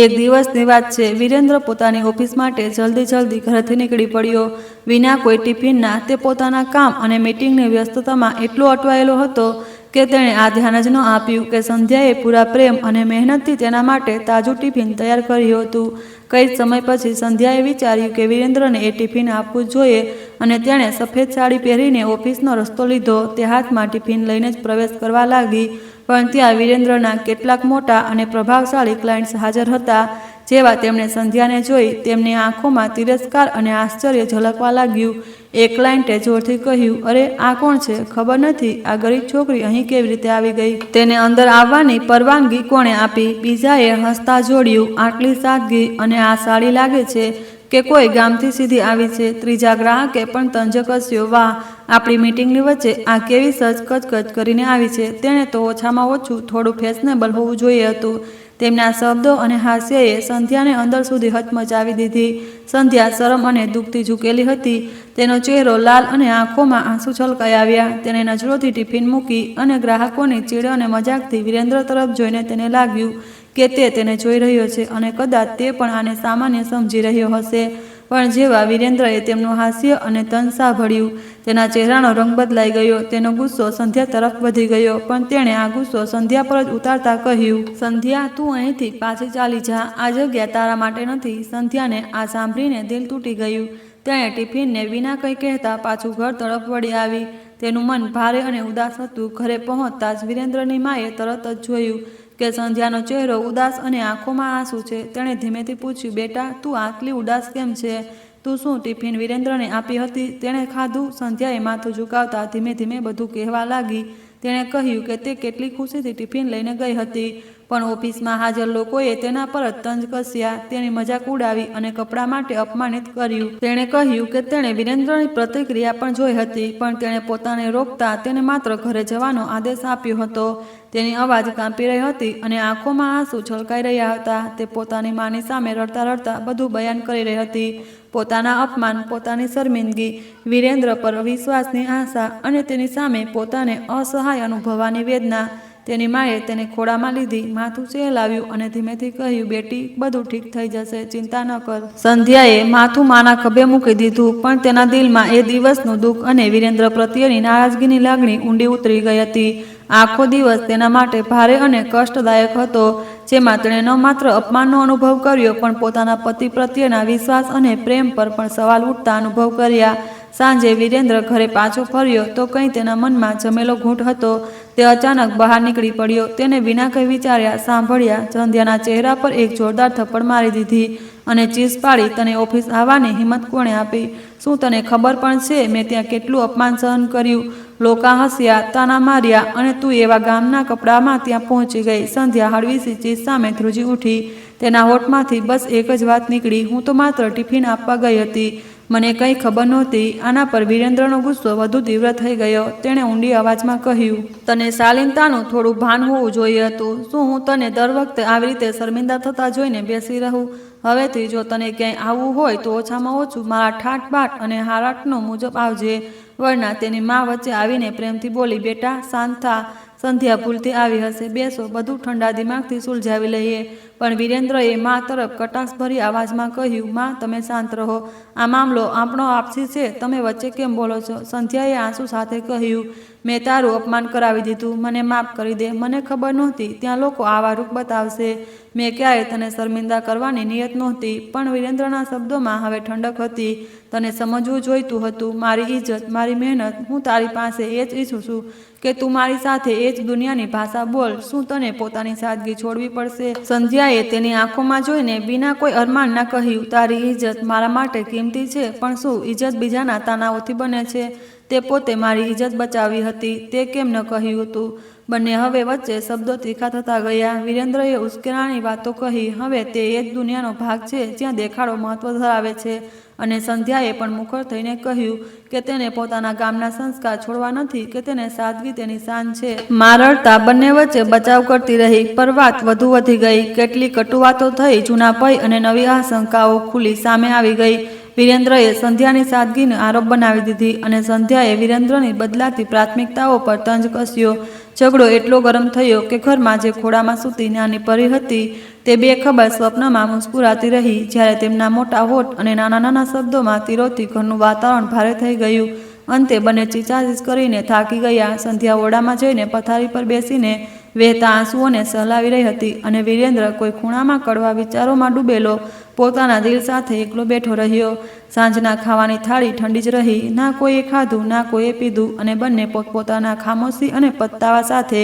એક દિવસની વાત છે. વિરેન્દ્ર પોતાની ઓફિસ માટે જલ્દી ઘરેથી નીકળી પડ્યો. વિના કોઈ ટિફિનના. તે પોતાના કામ અને મીટિંગની વ્યસ્તતામાં એટલો અટવાયેલો હતો કે તેણે આ ધ્યાન જ ન આપ્યું કે સંધ્યાએ પૂરા પ્રેમ અને મહેનતથી તેના માટે તાજું ટિફિન તૈયાર કર્યું હતું. કંઈ જ સમય પછી સંધ્યાએ વિચાર્યું કે વિરેન્દ્રને એ ટિફિન આપવું જોઈએ અને તેણે સફેદ સાડી પહેરીને ઓફિસનો રસ્તો લીધો. તે હાથમાં ટિફિન લઈને જ પ્રવેશ કરવા લાગી, પણ ત્યાં વિરેન્દ્રના કેટલાક મોટા અને પ્રભાવશાળી ક્લાયન્ટ્સ હાજર હતા. જેવા તેમણે સંધ્યાને જોઈ, તેમની આંખોમાં તિરસ્કાર અને આશ્ચર્ય ઝલકવા લાગ્યું. એક ક્લાયન્ટે જોરથી કહ્યું, અરે આ કોણ છે? ખબર નથી. આ ગરીબ છોકરી અહીં કેવી રીતે આવી ગઈ? તેને અંદર આવવાની પરવાનગી કોણે આપી? બીજાએ હસતા જોડ્યું, આટલી સાદગી અને આ સાડી લાગે છે કે કોઈ ગામથી સીધી આવી છે. ત્રીજા ગ્રાહકે પણ તંજ કસ્યો, વાહ, આપણી મીટિંગની વચ્ચે આ કેવી સજ કચકચ કરીને આવી છે. તેણે તો ઓછામાં ઓછું થોડું ફેશનેબલ હોવું જોઈએ હતું. તેમના શબ્દો અને હાસ્યએ સંધ્યાને અંદર સુધી હચમચાવી દીધી. સંધ્યા શરમ અને દુઃખથી ઝૂકેલી હતી. તેનો ચહેરો લાલ અને આંખોમાં આંસુ છલકાઈ આવ્યા. તેને નજરોથી ટિફિન મૂકી અને ગ્રાહકોની ચીડ અને મજાકથી વિરેન્દ્ર તરફ જોઈને તેને લાગ્યું કે તે તેને જોઈ રહ્યો છે અને કદાચ તે પણ આને સામાન્ય સમજી રહ્યો હશે. પણ જેવા વિરેન્દ્રએ તેમનું હાસ્ય અને તન સાંભળ્યું, તેના ચહેરાનો રંગ બદલાઈ ગયો. તેનો ગુસ્સો સંધ્યા તરફ વધી ગયો, પણ તેણે આ ગુસ્સો સંધ્યા પર જ ઉતારતા કહ્યું, સંધ્યા, તું અહીંથી પાછી ચાલી જા. આ જગ્યા તારા માટે નથી. સંધ્યાને આ સાંભળીને દિલ તૂટી ગયું. તેણે ટિફિનને વિના કંઈ કહેતા પાછું ઘર તરફ વળી આવી. તેનું મન ભારે અને ઉદાસ હતું. ઘરે પહોંચતા જ વિરેન્દ્રની માએ તરત જ જોયું કે સંધ્યાનો ચહેરો ઉદાસ અને આંખોમાં આંસુ છે. તેણે ધીમેથી પૂછ્યું, બેટા, તું આટલી ઉદાસ કેમ છે? તું શું ટિફિન વિરેન્દ્રને આપી હતી? તેણે ખાધું? સંધ્યાએ માથું ઝુકાવતા ધીમે ધીમે બધું કહેવા લાગી. તેણે કહ્યું કે તે કેટલી ખુશીથી ટિફિન લઈને ગઈ હતી, પણ ઓફિસમાં હાજર લોકોએ તેના પર જ તંજ કસ્યા, તેની મજાક ઉડાવી અને કપડાં માટે અપમાનિત કર્યું. તેણે કહ્યું કે તેણે વિરેન્દ્રની પ્રતિક્રિયા પણ જોઈ હતી, પણ તેણે પોતાને રોકતા તેને માત્ર ઘરે જવાનો આદેશ આપ્યો હતો. તેની અવાજ કાંપી રહી હતી અને આંખોમાં આંસુ છલકાઈ રહ્યા હતા. તે પોતાની માની સામે રડતા રડતા બધું બયાન કરી રહી હતી. પોતાના અપમાન, પોતાની શર્મિંદગી, વિરેન્દ્ર પર વિશ્વાસની આશા અને તેની સામે પોતાને અસહાય અનુભવવાની વેદના. તેની માએ તેને ખોળામાં લીધી, માથું સહેલાવ્યું અને ધીમેથી કહ્યું, બેટી, બધું ઠીક થઈ જશે, ચિંતા ન કર. સંધ્યાએ માથું માના ખભે મૂકી દીધું, પણ તેના દિલમાં એ દિવસનું દુઃખ અને વિરેન્દ્ર પ્રત્યેની નારાજગીની લાગણી ઊંડી ઉતરી ગઈ હતી. આખો દિવસ તેના માટે ભારે અને કષ્ટદાયક હતો, જેમાં તેણે ન માત્ર અપમાનનો અનુભવ કર્યો, પણ પોતાના પતિ પ્રત્યેના વિશ્વાસ અને પ્રેમ પર પણ સવાલ ઉઠતા અનુભવ કર્યા. સાંજે વિરેન્દ્ર ઘરે પાછો ફર્યો તો કંઈ તેના મનમાં જમેલો ઘૂંટ હતો. તે અચાનક બહાર નીકળી પડ્યો. તેને વિના કંઈ વિચાર્યા સાંભળ્યા સંધ્યાના ચહેરા પર એક જોરદાર થપ્પડ મારી દીધી અને ચીસ પાડી, તને ઓફિસ આવવાની હિંમત કોણે આપી? શું તને ખબર પણ છે મેં ત્યાં કેટલું અપમાન સહન કર્યું? લોકા હસ્યા, તાના માર્યા અને તું એવા ગામના કપડામાં ત્યાં પહોંચી ગઈ. સંધ્યા હળવી ચીસ સામે ધ્રુજી ઉઠી. તેના હોઠમાંથી બસ એક જ વાત નીકળી, હું તો માત્ર ટિફિન આપવા ગઈ હતી, મને કંઈ ખબર નહોતી. આના પર વિરેન્દ્રનો ગુસ્સો વધુ તીવ્ર થઈ ગયો. તેણે ઊંડી અવાજમાં કહ્યું, તને શાલીનતાનું થોડું ભાન હોવું જોઈએ હતું. શું હું તને દર વખતે આવી રીતે શર્મિંદા થતા જોઈને બેસી રહું? હવેથી જો તને ક્યાંય આવવું હોય તો ઓછામાં ઓછું મારા ઠાઠબાઠ અને હારાટનો મુજબ આવજે. વરના તેની મા વચ્ચે આવીને પ્રેમથી બોલી, બેટા, શાંત થા. સંધ્યા ભૂલથી આવી હશે, બેસો, બધું ઠંડા દિમાગથી સુલઝાવી લઈએ. પણ વિરેન્દ્રએ મા તરફ કટાક્ષભરી આવાજમાં કહ્યું, મા, તમે શાંત રહો. આ મામલો આપણો આપસી છે, તમે વચ્ચે કેમ બોલો છો? સંધ્યાએ આંસુ સાથે કહ્યું, મેં તારું અપમાન કરાવી દીધું, મને માફ કરી દે. મને ખબર નહોતી ત્યાં લોકો આવા રૂપ બતાવશે. મેં ક્યારેય તને શર્મિંદા કરવાની નિયત નહોતી. પણ વિરેન્દ્રના શબ્દોમાં હવે ઠંડક હતી. તને સમજવું જોઈતું હતું. મારી ઇજ્જત, મારી મહેનત, હું તારી પાસે એ જ ઈચ્છું છું કે તું મારી સાથે એ જ દુનિયાની ભાષા બોલ. શું તને પોતાની સાદગી છોડવી પડશે? સંધ્યાએ તેની આંખોમાં જોઈને વિના કોઈ અરમાનના કહ્યું, તારી ઇજ્જત મારા માટે કિંમતી છે, પણ શું ઇજ્જત બીજાના તાનાઓથી બને છે? તે પોતે મારી ઇજ્જત બચાવી હતી, તે કેમ ન કહ્યું હતું? બંને હવે વચ્ચે શબ્દો તીખા થતા ગયા. વિરેન્દ્રએ ઉશ્કેરણાની વાતો કહી. હવે તે એ જ દુનિયાનો ભાગ છે જ્યાં દેખાડો મહત્વ ધરાવે છે અને સંધ્યાએ પણ મુખર થઈને કહ્યું કે તેને પોતાના ગામના સંસ્કાર છોડવા નથી, કે તેને સાદગી તેની શાન છે. માં રડતા બંને વચ્ચે બચાવ કરતી રહી, પર વાત વધુ વધી ગઈ. કેટલી કટુ વાતો થઈ, જૂના ભય અને નવી આશંકાઓ ખુલી સામે આવી ગઈ. વિરેન્દ્રએ સંધ્યાની સાદગીને આરોપ બનાવી દીધી અને સંધ્યાએ વિરેન્દ્રની બદલાતી પ્રાથમિકતાઓ પર તંજ કસ્યો. ઝઘડો એટલો ગરમ થયો કે ઘરમાં જે ખોળામાં સૂતી નાની પરી હતી તે બેખબર સ્વપ્નમાં મુસ્કુરાતી રહી. જ્યારે તેમના મોટા હોઠ અને નાના નાના શબ્દોમાં તીરોથી ઘરનું વાતાવરણ ભારે થઈ ગયું. અંતે બંને ચીચાચીચ કરીને થાકી ગયા. સંધ્યા ઓરડામાં જઈને પથારી પર બેસીને વહેતા આંસુઓને સહેલાવી રહી હતી અને વિરેન્દ્ર કોઈ ખૂણામાં કડવા વિચારોમાં ડૂબેલો પોતાના દિલ સાથે એકલો બેઠો રહ્યો. સાંજના ખાવાની થાળી ઠંડી જ રહી. ના કોઈએ ખાધું, ના કોઈએ પીધું અને બંને પોતપોતાના ખામોશી અને પસ્તાવા સાથે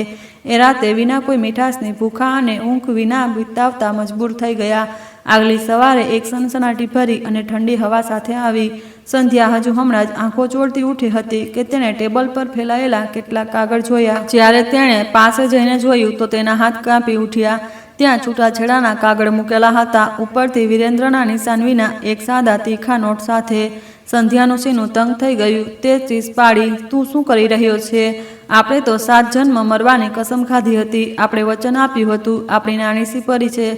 એ રાતે વિના કોઈ મીઠાશની ભૂખા અને ઊંઘ વિના વિતાવતા મજબૂર થઈ ગયા. આગલી સવારે એક સનસનાટી ભરી અને ઠંડી હવા સાથે આવી. સંધ્યા હજુ હમણાં જ આંખો ચોળતી ઉઠી હતી કે તેણે ટેબલ પર ફેલાયેલા કેટલાક કાગળ જોયા. જ્યારે તેણે પાસે જઈને જોયું તો તેના હાથ કાંપી ઉઠ્યા. ત્યાં છૂટાછેડાના કાગળ મૂકેલા હતા, ઉપરથી વિરેન્દ્રના નિશાન વિના એક સાદા તીખા નોટ સાથે. સંધ્યાનું સીનું તંગ થઈ ગયું. તે ચીસ પાડી, તું શું કરી રહ્યો છે? આપણે તો 7 જન્મ મરવાની કસમ ખાધી હતી. આપણે વચન આપ્યું હતું. આપણી નાની સી પરી છે.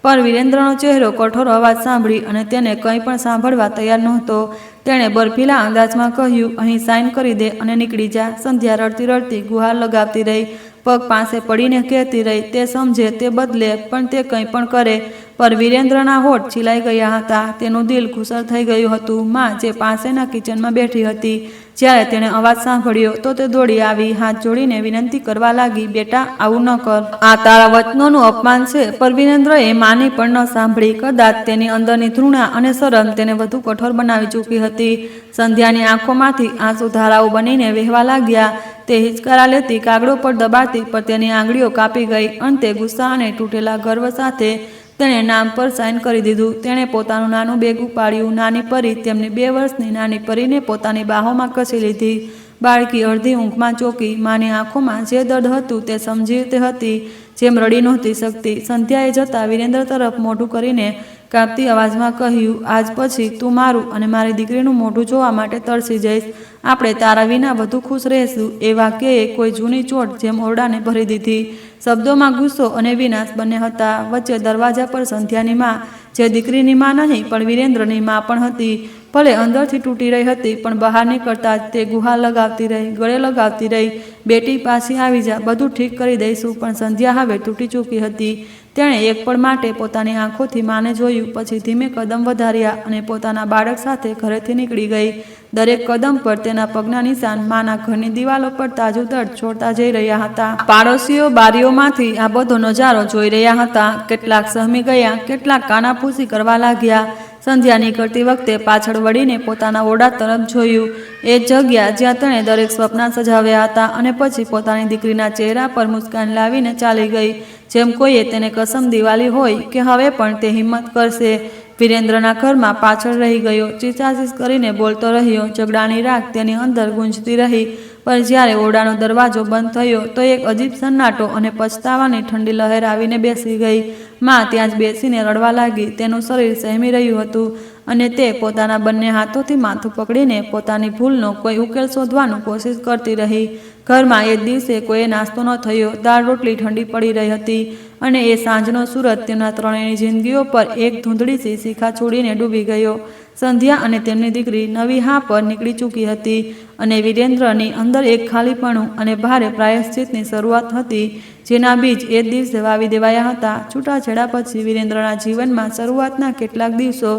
પર વિરેન્દ્રનો ચહેરો કઠોર અવાજ સાંભળી અને તેને કંઈ પણ સાંભળવા તૈયાર નહોતો. તેણે બરફીલા અંદાજમાં કહ્યું, અહીં સાઇન કરી દે અને નીકળી જા. સંધ્યા રડતી રડતી ગુહાર લગાવતી રહી. પગ પાસે પડીને કહેતી રહી, તે સમજે, તે બદલે, પણ તે કંઈ પણ કરે. પર વિરેન્દ્રના હોઠ છીલાઈ ગયા હતા. તેનું દિલ ખુશર થઈ ગયું હતું. માં જે પાસેના કિચનમાં બેઠી હતી, જ્યારે તેણે અવાજ સાંભળ્યો તો તે દોડી આવી, હાથ જોડીને વિનંતી કરવા લાગી, બેટા, આવું ન કર. આ તારા વચનોનું અપમાન છે. પર વિરેન્દ્રએ માની પણ ન સાંભળી. કદાચ તેની અંદરની ધૃણા અને શરમ તેને વધુ કઠોર બનાવી ચૂકી હતી. સંધ્યાની આંખોમાંથી આંસુ ધારાઓ બનીને વહેવા લાગ્યા. તે હિચકારા લેતી કાગડો પર દબાતી, પર તેની આંગળીઓ કાપી ગઈ. અંતે ગુસ્સા અને તૂટેલા ગર્વ સાથે તેણે નામ પર સાઇન કરી દીધું. તેણે પોતાનું નાનું બેગ ઉપાડ્યું. નાની પરી, તેમની 2 વર્ષની નાની પરીને પોતાની બાહોમાં કસી લીધી. બાળકી અડધી ઊંઘમાં ચોકી. માની આંખોમાં જે દર્દ હતું તે સમજી હતી, જેમ રડી નહોતી શકતી. સંધ્યાએ જતા વિરેન્દ્ર તરફ મોઢું કરીને કાપતી અવાજમાં કહ્યું, આજ પછી તું મારું અને મારી દીકરીનું મોઢું જોવા માટે તરસી જઈશ. આપણે તારા વિના વધુ ખુશ રહીશું. એ વાક્યએ કોઈ જૂની ચોટ જેમ ઓરડાને ભરી દીધી. શબ્દોમાં ગુસ્સો અને વિનાશ બંને હતા. વચ્ચે દરવાજા પર સંધ્યાની માં, જે દીકરીની માં નહીં પણ વિરેન્દ્રની માં પણ હતી. ભલે અંદરથી તૂટી રહી હતી, પણ બહાર નીકળતા જ તે ગુહાર લગાવતી રહી, ગળે લગાવતી રહી, બેટી પાછી આવી જા, બધું ઠીક કરી દઈશું. પણ સંધ્યા હવે તૂટી ચૂકી હતી. તેણે એક પળ માટે પોતાની આંખોથી માને જોયું, પછી ધીમે કદમ વધાર્યા અને પોતાના બાળક સાથે ઘરેથી નીકળી ગઈ. દરેક કદમ પર તેના પગના નિશાન માના ઘરની દિવાલો પર તાજું દર્દ છોડતા જઈ રહ્યા હતા. પાડોશીઓ બારીઓમાંથી આ બધો નજારો જોઈ રહ્યા હતા. કેટલાક સહમી ગયા, કેટલાક કાનાફૂસી કરવા લાગ્યા. સંધ્યા નીકળતી વખતે પાછળ વળીને પોતાના ઓરડા તરફ જોયું. એ જગ્યા જ્યાં તેણે દરેક સ્વપ્ન સજાવ્યા હતા. અને પછી પોતાની દીકરીના ચહેરા પર મુસ્કાન લાવીને ચાલી ગઈ, જેમ કોઈએ તેને કસમ દિવાળી હોય કે હવે પણ તે હિંમત કરશે. વિરેન્દ્રના ઘરમાં પાછળ રહી ગયો. ચીચાચીચ કરીને બોલતો રહ્યો. ઝઘડાની રાગ તેની અંદર ગુંજતી રહી. પણ જ્યારે ઓરડાનો દરવાજો બંધ થયો તો એક અજીબ સન્નાટો અને પછતાવાની ઠંડી લહેર આવીને બેસી ગઈ. માં ત્યાં જ બેસીને રડવા લાગી. તેનું શરીર સહેમી રહ્યું હતું અને તે પોતાના બંને હાથોથી માથું પકડીને પોતાની ભૂલનો કોઈ ઉકેલ શોધવાની કોશિશ કરતી રહી. ઘરમાં એ દિવસે કોઈએ નાસ્તો ન થયો. દાળ રોટલી ઠંડી પડી રહી હતી અને એ સાંજનો સૂરજ તેમના ત્રણેયની જિંદગીઓ પર એક ધૂંધળી શિખા છોડીને ડૂબી ગયો. સંધ્યા અને તેમની દીકરી નવી હા પર નીકળી ચૂકી હતી અને વિરેન્દ્રની અંદર એક ખાલીપણું અને ભારે પ્રાયશ્ચિતની શરૂઆત હતી, જેના બીજ એ દિવસે વાવી દેવાયા હતા. છૂટાછેડા પછી વિરેન્દ્રના જીવનમાં શરૂઆતના કેટલાક દિવસો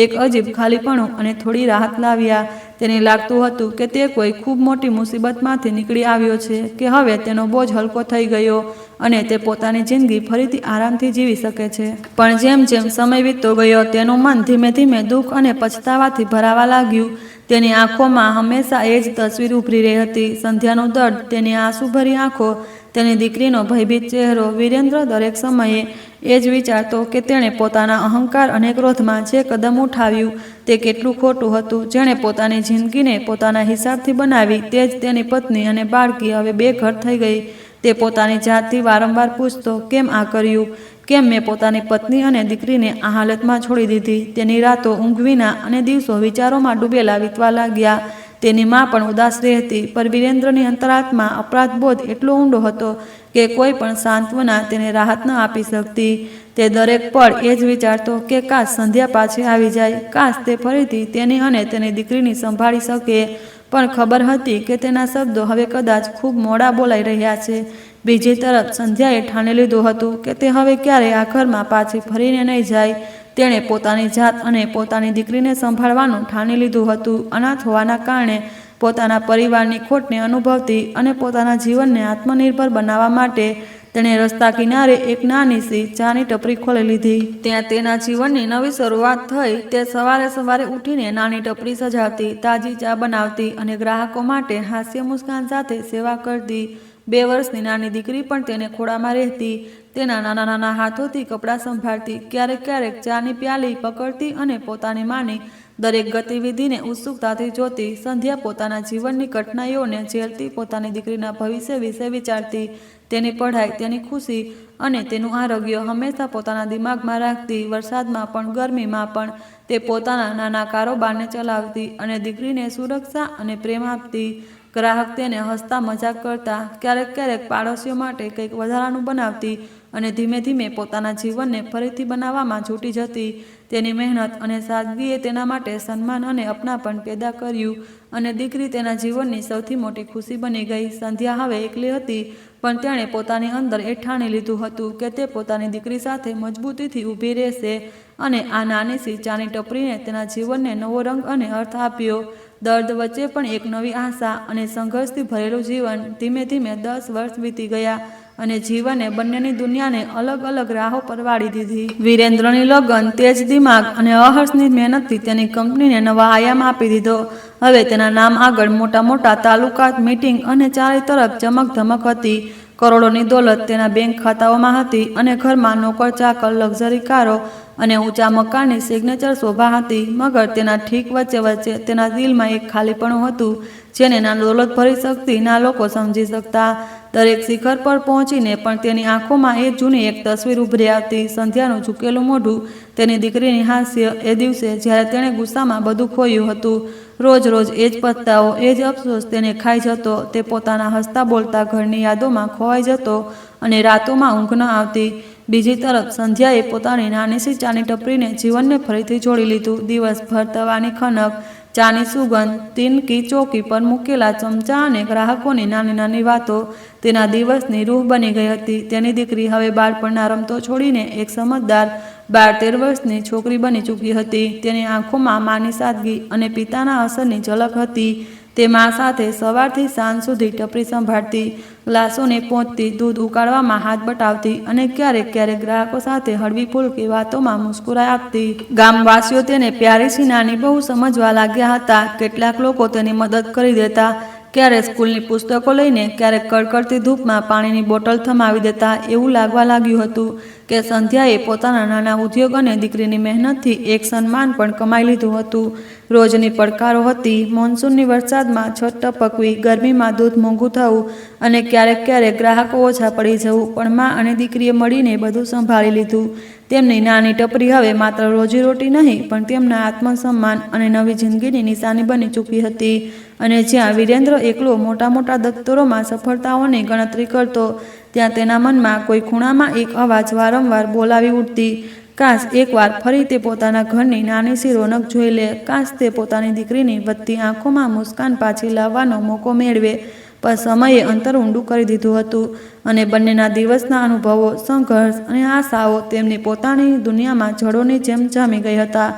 એક અજીબ ખાલીપણું અને થોડી રાહત લાવ્યા. તેને લાગતું હતું કે તે કોઈ ખૂબ મોટી મુસીબતમાંથી નીકળી આવ્યો છે, કે હવે તેનો બોજ હલકો થઈ ગયો અને તે પોતાની જિંદગી ફરીથી આરામથી જીવી શકે છે. પણ જેમ જેમ સમય વીતતો ગયો, તેનું મન ધીમે ધીમે દુઃખ અને પછતાવાથી ભરાવા લાગ્યું. તેની આંખોમાં હંમેશા એ જ તસવીર ઉભરી રહી હતી. સંધ્યાનું દર્દ, તેની આંસુભરી આંખો, તેની દીકરીનો ભયભીત ચહેરો. વિરેન્દ્ર દરેક સમયે એ જ વિચારતો કે તેણે પોતાના અહંકાર અને ક્રોધમાં જે કદમ ઉઠાવ્યું તે કેટલું ખોટું હતું. જેણે પોતાની જિંદગીને પોતાના હિસાબથી બનાવી, તે જ તેની પત્ની અને બાળકી હવે બેઘર થઈ ગઈ. તે પોતાની જાતથી વારંવાર પૂછતો, કેમ આ કર્યું? કેમ મેં પોતાની પત્ની અને દીકરીને આ હાલતમાં છોડી દીધી? તેની રાતો ઊંઘ વિના અને દિવસો વિચારોમાં ડૂબેલા વીતવા લાગ્યા. તેની માં પણ ઉદાસ રહેતી, પર વિરેન્દ્રની અંતરાત્મા અપરાધબોધ એટલો ઊંડો હતો કે કોઈ પણ સાંત્વના તેને રાહત ન આપી શકતી. તે દરેક પળ એ જ વિચારતો કે કાશ સંધ્યા પાછી આવી જાય, કાશ તે ફરીથી તેની અને તેની દીકરીની સંભાળી શકે. પણ ખબર હતી કે તેના શબ્દો હવે કદાચ ખૂબ મોડા બોલાઈ રહ્યા છે. બીજી તરફ સંધ્યાએ ઠાની લીધું હતું કે તે હવે ક્યારેય આ ઘરમાં પાછી ફરીને નહીં જાય. તેણે પોતાની જાત અને પોતાની દીકરીને સંભાળવાનું ઠાની લીધું હતું. અનાથ હોવાના કારણે પોતાના પરિવારની ખોટને અનુભવતી અને પોતાના જીવનને આત્મનિર્ભર બનાવવા માટે તેણે રસ્તા કિનારે એક નાની સી ચાની ટપરી ખોલી લીધી. ત્યાં તેના જીવનની નવી શરૂઆત થઈ. તે સવારે સવારે ઉઠીને નાની ટપરી સજાવતી, તાજી ચા બનાવતી અને ગ્રાહકો માટે હાસ્ય મુસ્કાન સાથે સેવા કરતી. 2 વર્ષની નાની દીકરી પણ તેને ખોળામાં રહેતી. તેના નાના નાના હાથોથી કપડાં સંભાળતી, ક્યારેક ક્યારેક ચાની પ્યાલી પકડતી અને પોતાની માની દરેક ગતિવિધિને ઉત્સુકતાથી જોતી. સંધ્યા પોતાના જીવનની કઠણાઈઓને ઝેલતી પોતાની દીકરીના ભવિષ્ય વિશે વિચારતી. તેની પઢાઈ, તેની ખુશી અને તેનું આરોગ્ય હંમેશા પોતાના દિમાગમાં રાખતી. વરસાદમાં પણ ગરમીમાં પણ તે પોતાના નાના કારોબારને ચલાવતી અને દીકરીને સુરક્ષા અને પ્રેમ આપતી. ગ્રાહક તેને હસતા મજાક કરતા, ક્યારેક ક્યારેક પાડોશીઓ માટે કંઈક વધારાનું બનાવતી અને ધીમે ધીમે પોતાના જીવનને ફરીથી બનાવવામાં છૂટી જતી. તેની મહેનત અને સાદગીએ તેના માટે સન્માન અને અપનાપણ પેદા કર્યું અને દીકરી તેના જીવનની સૌથી મોટી ખુશી બની ગઈ. સંધ્યા હવે એકલી હતી, પણ તેણે પોતાની અંદર એ ઠાણી લીધું હતું કે તે પોતાની દીકરી સાથે મજબૂતીથી ઊભી રહેશે અને આ નાની સી ચાની ટપરીને તેના જીવનને નવો રંગ અને અર્થ આપ્યો. દર્દ વચ્ચે પણ એક નવી આશા અને સંઘર્ષથી ભરેલું જીવન. ધીમે ધીમે 10 વર્ષ વીતી ગયા અને જીવને બંનેની દુનિયાને અલગ અલગ રાહો પર વાળી દીધી. વિરેન્દ્રની લગન, તેજ દિમાગ અને અહર્ષની મહેનતથી તેની કંપનીને નવા આયામ આપી દીધો. હવે તેના નામ આગળ મોટા મોટા તાલુકાત મીટિંગ અને ચારે તરફ ચમક ધમક હતી. કરોડોની દોલત તેના બેંક ખાતાઓમાં હતી અને ઘરમાં નોકર ચાકર, લક્ઝરી કારો અને ઊંચા મકાનની સિગ્નેચર શોભા હતી. મગર તેના ઠીક વચ્ચે વચ્ચે તેના દિલમાં એક ખાલીપણું હતું, જેને ના દોલત ભરી શકતી, ના લોકો સમજી શકતા. દરેક શિખર પર પહોંચીને પણ તેની આંખોમાં એ જૂની એક તસવીર ઉભરી આવતી. સંધ્યાનું ઝૂકેલું મોઢું, તેની દીકરીની હાસ્ય, એ દિવસે જ્યારે તેણે ગુસ્સામાં બધું ખોયું હતું. રોજ રોજ એ જ પસ્તાવો, એ જ અફસોસ તેને ખાઈ જતો. તે પોતાના હસતા બોલતા ઘરની યાદોમાં ખોવાઈ જતો અને રાતોમાં ઊંઘ ન આવતી. બીજી તરફ સંધ્યાએ પોતાની નાની સી ચાની ટપરીને જીવનને ફરીથી જોડી લીધું. દિવસભર તવાની ખનક, ચાની સુગંધ, તીનકી ચોકી પર મૂકેલા ચમચા અને ગ્રાહકોની નાની નાની વાતો તેના દિવસની રૂહ બની ગઈ હતી. તેની દીકરી હવે બાળપણના રમતો છોડીને એક સમજદાર 12-13 વર્ષની છોકરી બની ચૂકી હતી. તેની આંખોમાં માની સાદગી અને પિતાના અસરની ઝલક હતી. તે મા સાથે સવારથી સાંજ સુધી ટપરી સંભાળતી, ગ્લાસોને પહોંચતી, દૂધ ઉકાળવામાં હાથ બટાવતી અને ક્યારેક ક્યારેક ગ્રાહકો સાથે હળવી ફૂલકી વાતોમાં મુસ્કુરાઈ આપતી. ગામવાસીઓ તેને પ્યારી સી નાની બહુ સમજવા લાગ્યા હતા. કેટલાક લોકો તેની મદદ કરી દેતા, ક્યારેક સ્કૂલની પુસ્તકો લઈને, ક્યારેક કડકડતી ધૂપમાં પાણીની બોટલ થમાવી દેતા. એવું લાગવા લાગ્યું હતું કે સંધ્યાએ પોતાના નાના ઉદ્યોગ અને દીકરીની મહેનતથી એક સન્માન પણ કમાઈ લીધું હતું. રોજની પડકારો હતી. મોન્સૂનની વરસાદમાં છત ટપકવી, ગરમીમાં દૂધ મોંઘું થવું અને ક્યારેક ક્યારેક ગ્રાહકો ઓછા પડી જવું. પણ મા અને દીકરીએ મળીને બધું સંભાળી લીધું. તેમની નાની ટપરી હવે માત્ર રોજીરોટી નહીં, પણ તેમના આત્મસન્માન અને નવી જિંદગીની નિશાની બની ચૂકી હતી. અને જ્યાં વિરેન્દ્ર એકલો મોટા મોટા દફતરોમાં સફળતાઓની ગણતરી કરતો, ત્યાં તેના મનમાં કોઈ ખૂણામાં એક અવાજ વારંવાર બોલાવી ઉઠતી, કાશ એકવાર ફરી તે પોતાના ઘરની નાની સી રોનક જોઈ લે, કાશ તે પોતાની દીકરીની વધતી આંખોમાં મુસ્કાન પાછી લાવવાનો મોકો મેળવે. પણ સમયે અંતર ઊંડું કરી દીધું હતું અને બંનેના દિવસના અનુભવો, સંઘર્ષ અને આશાઓ તેમની પોતાની દુનિયામાં જળોની જેમ જામી ગઈ હતા.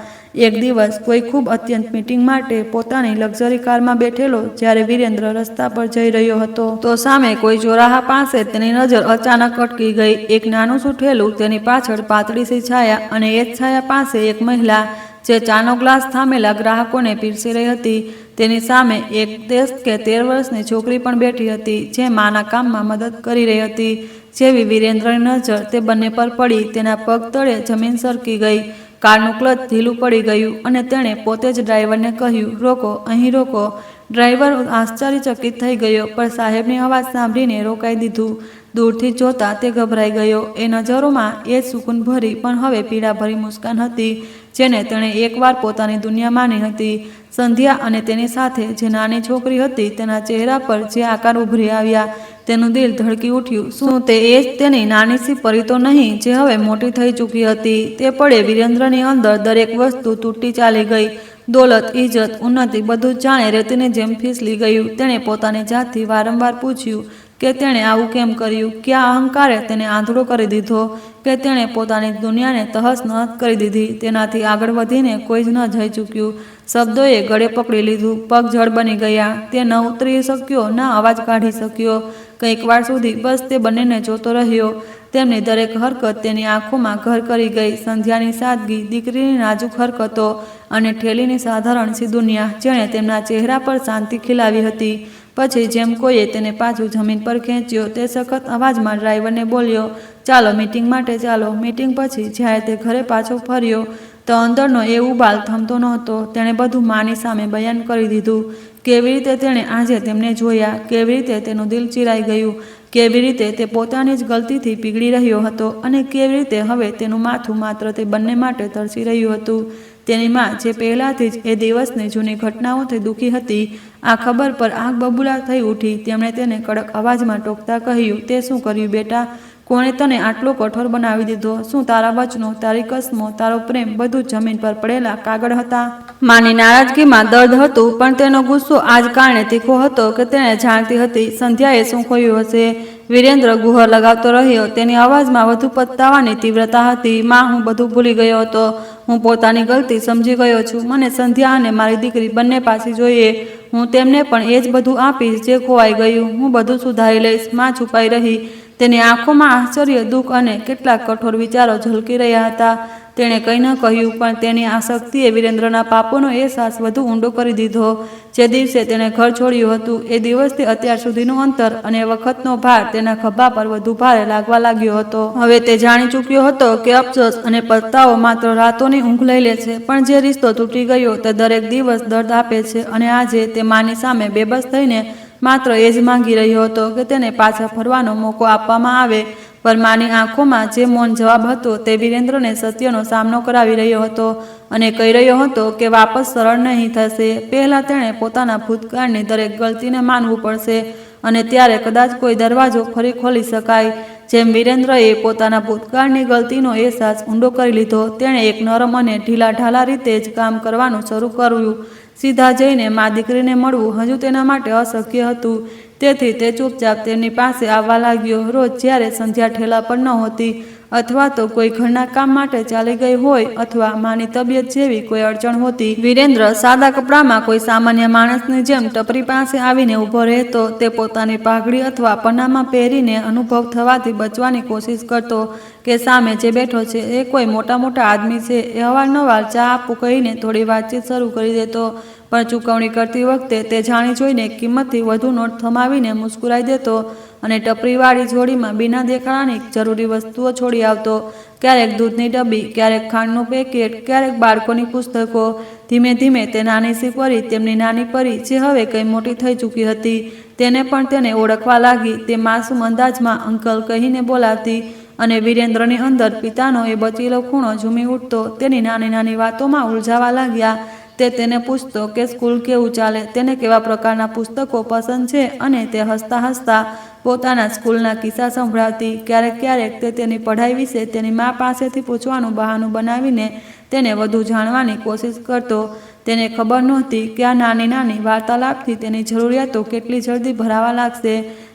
એક દિવસ કોઈ ખૂબ અત્યંત મીટિંગ માટે પોતાની લક્ઝરી કારમાં બેઠેલો જ્યારે વિરેન્દ્ર રસ્તા પર જઈ રહ્યો હતો, તો સામે કોઈ ચોરાહા પાસે તેની નજર અચાનક અટકી ગઈ. એક નાનું સૂઠેલું, તેની પાછળ પાતળી સી છાયા અને એ જ છાયા પાસે એક મહિલા જે ચાનો ગ્લાસ થામેલા ગ્રાહકોને પીરસી રહી હતી. તેની સામે એક 10 કે 13 વર્ષની છોકરી પણ બેઠી હતી, જે માના કામમાં મદદ કરી રહી હતી. જેવી વિરેન્દ્રની નજર તે બંને પર પડી, તેના પગ તળે જમીન સરકી ગઈ. કારનું ક્લચ ઢીલું પડી ગયું અને તેણે પોતે જ ડ્રાઈવરને કહ્યું, રોકો, અહીં રોકો. ડ્રાઈવર આશ્ચર્યચકિત થઈ ગયો, પણ સાહેબની અવાજ સાંભળીને રોકાઈ દીધું. દૂરથી જોતા તે ગભરાઈ ગયો. એ નજરોમાં એ સુકૂન ભરી પણ હવે પીડા ભરી મુસ્કાન હતી જેને તેણે એકવાર પોતાની દુનિયા માની હતી. સંધ્યા અને તેની સાથે જે નાની છોકરી હતી તેના ચહેરા પર જે આકાર ઉભરી આવ્યા તેનું દિલ ધડકી ઉઠ્યું. શું તે એ જ તેની નાની સી પરી તો નહીં જે હવે મોટી થઈ ચૂકી હતી? તે પળે વિરેન્દ્રની અંદર દરેક વસ્તુ તૂટી ચાલી ગઈ. દોલત, ઇજ્જત, ઉન્નતિ બધું જ જાણે રેતીની જેમ ફીસલી ગયું. તેણે પોતાની જાતથી વારંવાર પૂછ્યું કે તેણે આવું કેમ કર્યું? ક્યાં અહંકારે તેને આંધળો કરી દીધો કે તેણે પોતાની દુનિયાને તહસ નહસ કરી દીધી? તેનાથી આગળ વધીને કોઈ જ ન જઈ ચૂક્યું. શબ્દોએ ગળે પકડી લીધું. પગ જડ બની ગયા. તે ન ઉતરી શક્યો, ન અવાજ કાઢી શક્યો. કંઈક વાર સુધી બસ તે બંનેને જોતો રહ્યો. તેમની દરેક હરકત તેની આંખોમાં ઘર કરી ગઈ. સંધ્યાની સાદગી, દીકરીની નાજુક હરકતો અને ઠેલીની સાધારણ સી દુનિયા જેણે તેમના ચહેરા પર શાંતિ ખીલાવી હતી. પછી જેમ કોઈએ તેને પાછું જમીન પર ખેંચ્યો તે સખત અવાજમાં ડ્રાઈવરને બોલ્યો, ચાલો મીટિંગ માટે ચાલો. મીટિંગ પછી જ્યારે તે ઘરે પાછો ફર્યો તો અંદરનો એ ઉબાલ થમતો નહોતો. તેણે બધું માની સામે બયાન કરી દીધું. કેવી રીતે તેણે આજે તેમને જોયા, કેવી રીતે તેનું દિલ ચીરાઈ ગયું, કેવી રીતે તે પોતાની જ ગલતીથી પીગળી રહ્યો હતો અને કેવી રીતે હવે તેનું માથું માત્ર તે બંને માટે તરસી રહ્યું હતું. તેની માં જે પહેલાંથી જ એ દિવસની જૂની ઘટનાઓથી દુઃખી હતી, આ ખબર પર આગ બબૂલા થઈ ઉઠી. તેમણે તેને કડક અવાજમાં ટોકતા કહ્યું, તે શું કર્યું બેટા? કોણે તને આટલો કઠોર બનાવી દીધો? શું તારા વચનો, તારી કસમો, તારો પ્રેમ બધું જમીન પર પડેલા કાગળ હતા? માની નારાજગીમાં દર્દ હતું પણ તેનો ગુસ્સો આજ કારણે તીખો હતો કે તેણે જાણતી હતી સંધ્યાએ શું ખોયું હશે. વિરેન્દ્ર ગુહર લગાવતો રહ્યો. તેની અવાજમાં વધુ પસ્તાવાની તીવ્રતા હતી. માં, હું બધું ભૂલી ગયો હતો. હું પોતાની ગલતી સમજી ગયો છું. મને સંધ્યા અને મારી દીકરી બંને પાછી જોઈએ. હું તેમને પણ એ જ બધું આપીશ જે ખોવાઈ ગયું. હું બધું સુધારી લઈશ. માં છુપાઈ રહી. તેની આંખોમાં આશ્ચર્ય, દુઃખ અને કેટલાક કઠોર વિચારો ઝલકી રહ્યા હતા. તેણે કંઈ ન કહ્યું પણ તેની આ શક્તિએ વિરેન્દ્રના પાપોનો અહેસાસ વધુ ઊંડો કરી દીધો. જે દિવસે તેણે ઘર છોડ્યું હતું એ દિવસથી અત્યાર સુધીનું અંતર અને વખતનો ભાર તેના ખભા પર વધુ ભારે લાગવા લાગ્યો હતો. હવે તે જાણી ચૂક્યો હતો કે અફસોસ અને પસ્તાવો માત્ર રાતોની ઊંઘ લઈ લે છે પણ જે રિશ્તો તૂટી ગયો તે દરેક દિવસ દર્દ આપે છે. અને આજે તે માની સામે બેબસ થઈને માત્ર એ જ માંગી રહ્યો હતો કે તેને પાછા ફરવાનો મોકો આપવામાં આવે. પર માની આંખોમાં જે મૌન જવાબ હતો તે વિરેન્દ્રને સત્યનો સામનો કરાવી રહ્યો હતો અને કહી રહ્યો હતો કે વાપસ સરળ નહીં થશે. પહેલાં તેણે પોતાના ભૂતકાળની દરેક ગલતીને માનવું પડશે અને ત્યારે કદાચ કોઈ દરવાજો ફરી ખોલી શકાય. જેમ વિરેન્દ્રએ પોતાના ભૂતકાળની ગલતીનો અહેસાસ ઊંડો કરી લીધો, તેણે એક નરમ અને ઢીલા ઢાલા રીતે જ કામ કરવાનું શરૂ કર્યું. સીધા જઈને મા દીકરીને મળવું હજુ તેના માટે અશક્ય હતું. તેથી તે ચૂપચાપ તેમની પાસે આવવા લાગ્યો. રોજ જ્યારે સંધ્યા ઠેલા પર નહોતી અથવા તો કોઈ ઘરના કામ માટે ચાલી ગઈ હોય અથવા માની તબિયત જેવી કોઈ અડચણ હોતી, વિરેન્દ્ર સાદા કપડામાં કોઈ સામાન્ય માણસની જેમ ટપરી પાસે આવીને ઊભો રહેતો. તે પોતાની પાઘડી અથવા પનામા પહેરીને અનુભવ થવાથી બચવાની કોશિશ કરતો કે સામે જે બેઠો છે એ કોઈ મોટા આદમી છે. એ અવારનવાર ચા આપું કહીને થોડી વાતચીત શરૂ કરી દેતો પણ ચૂકવણી કરતી વખતે તે જાણી જોઈને કિંમતથી વધુ નોટ થમાવીને મુસ્કુરાઈ દેતો અને ટપરીવાળી જોડીમાં બિના દેખાડાની જરૂરી વસ્તુઓ છોડી આવતો. ક્યારેક દૂધની ડબ્બી, ક્યારેક ખાંડનું પેકેટ, ક્યારેક બાળકોની પુસ્તકો. ધીમે ધીમે તે નાની સી પરી, તેમની નાની પરી જે હવે કંઈ મોટી થઈ ચૂકી હતી, તેને પણ તેને ઓળખવા લાગી. તે માસૂમ અંદાજમાં અંકલ કહીને બોલાવતી અને વિરેન્દ્રની અંદર પિતાનો એ બચેલો ખૂણો ઝૂમી ઉઠતો. તેની નાની નાની વાતોમાં ઉલઝાવા લાગ્યા. તે તેને પૂછતો કે સ્કૂલ કેવું ચાલે, તેને કેવા પ્રકારના પુસ્તકો પસંદ છે અને તે હસતા હસતા પોતાના સ્કૂલના કિસ્સા સંભળાવતી. ક્યારેક તે તેની પઢાઈ વિશે તેની મા પાસેથી પૂછવાનું બહાનું બનાવીને તેને વધુ જાણવાની કોશિશ કરતો. તેને ખબર નહોતી કે આ નાની નાની વાર્તાલાપથી તેની જરૂરિયાતો કેટલી જલ્દી ભરાવા લાગશે.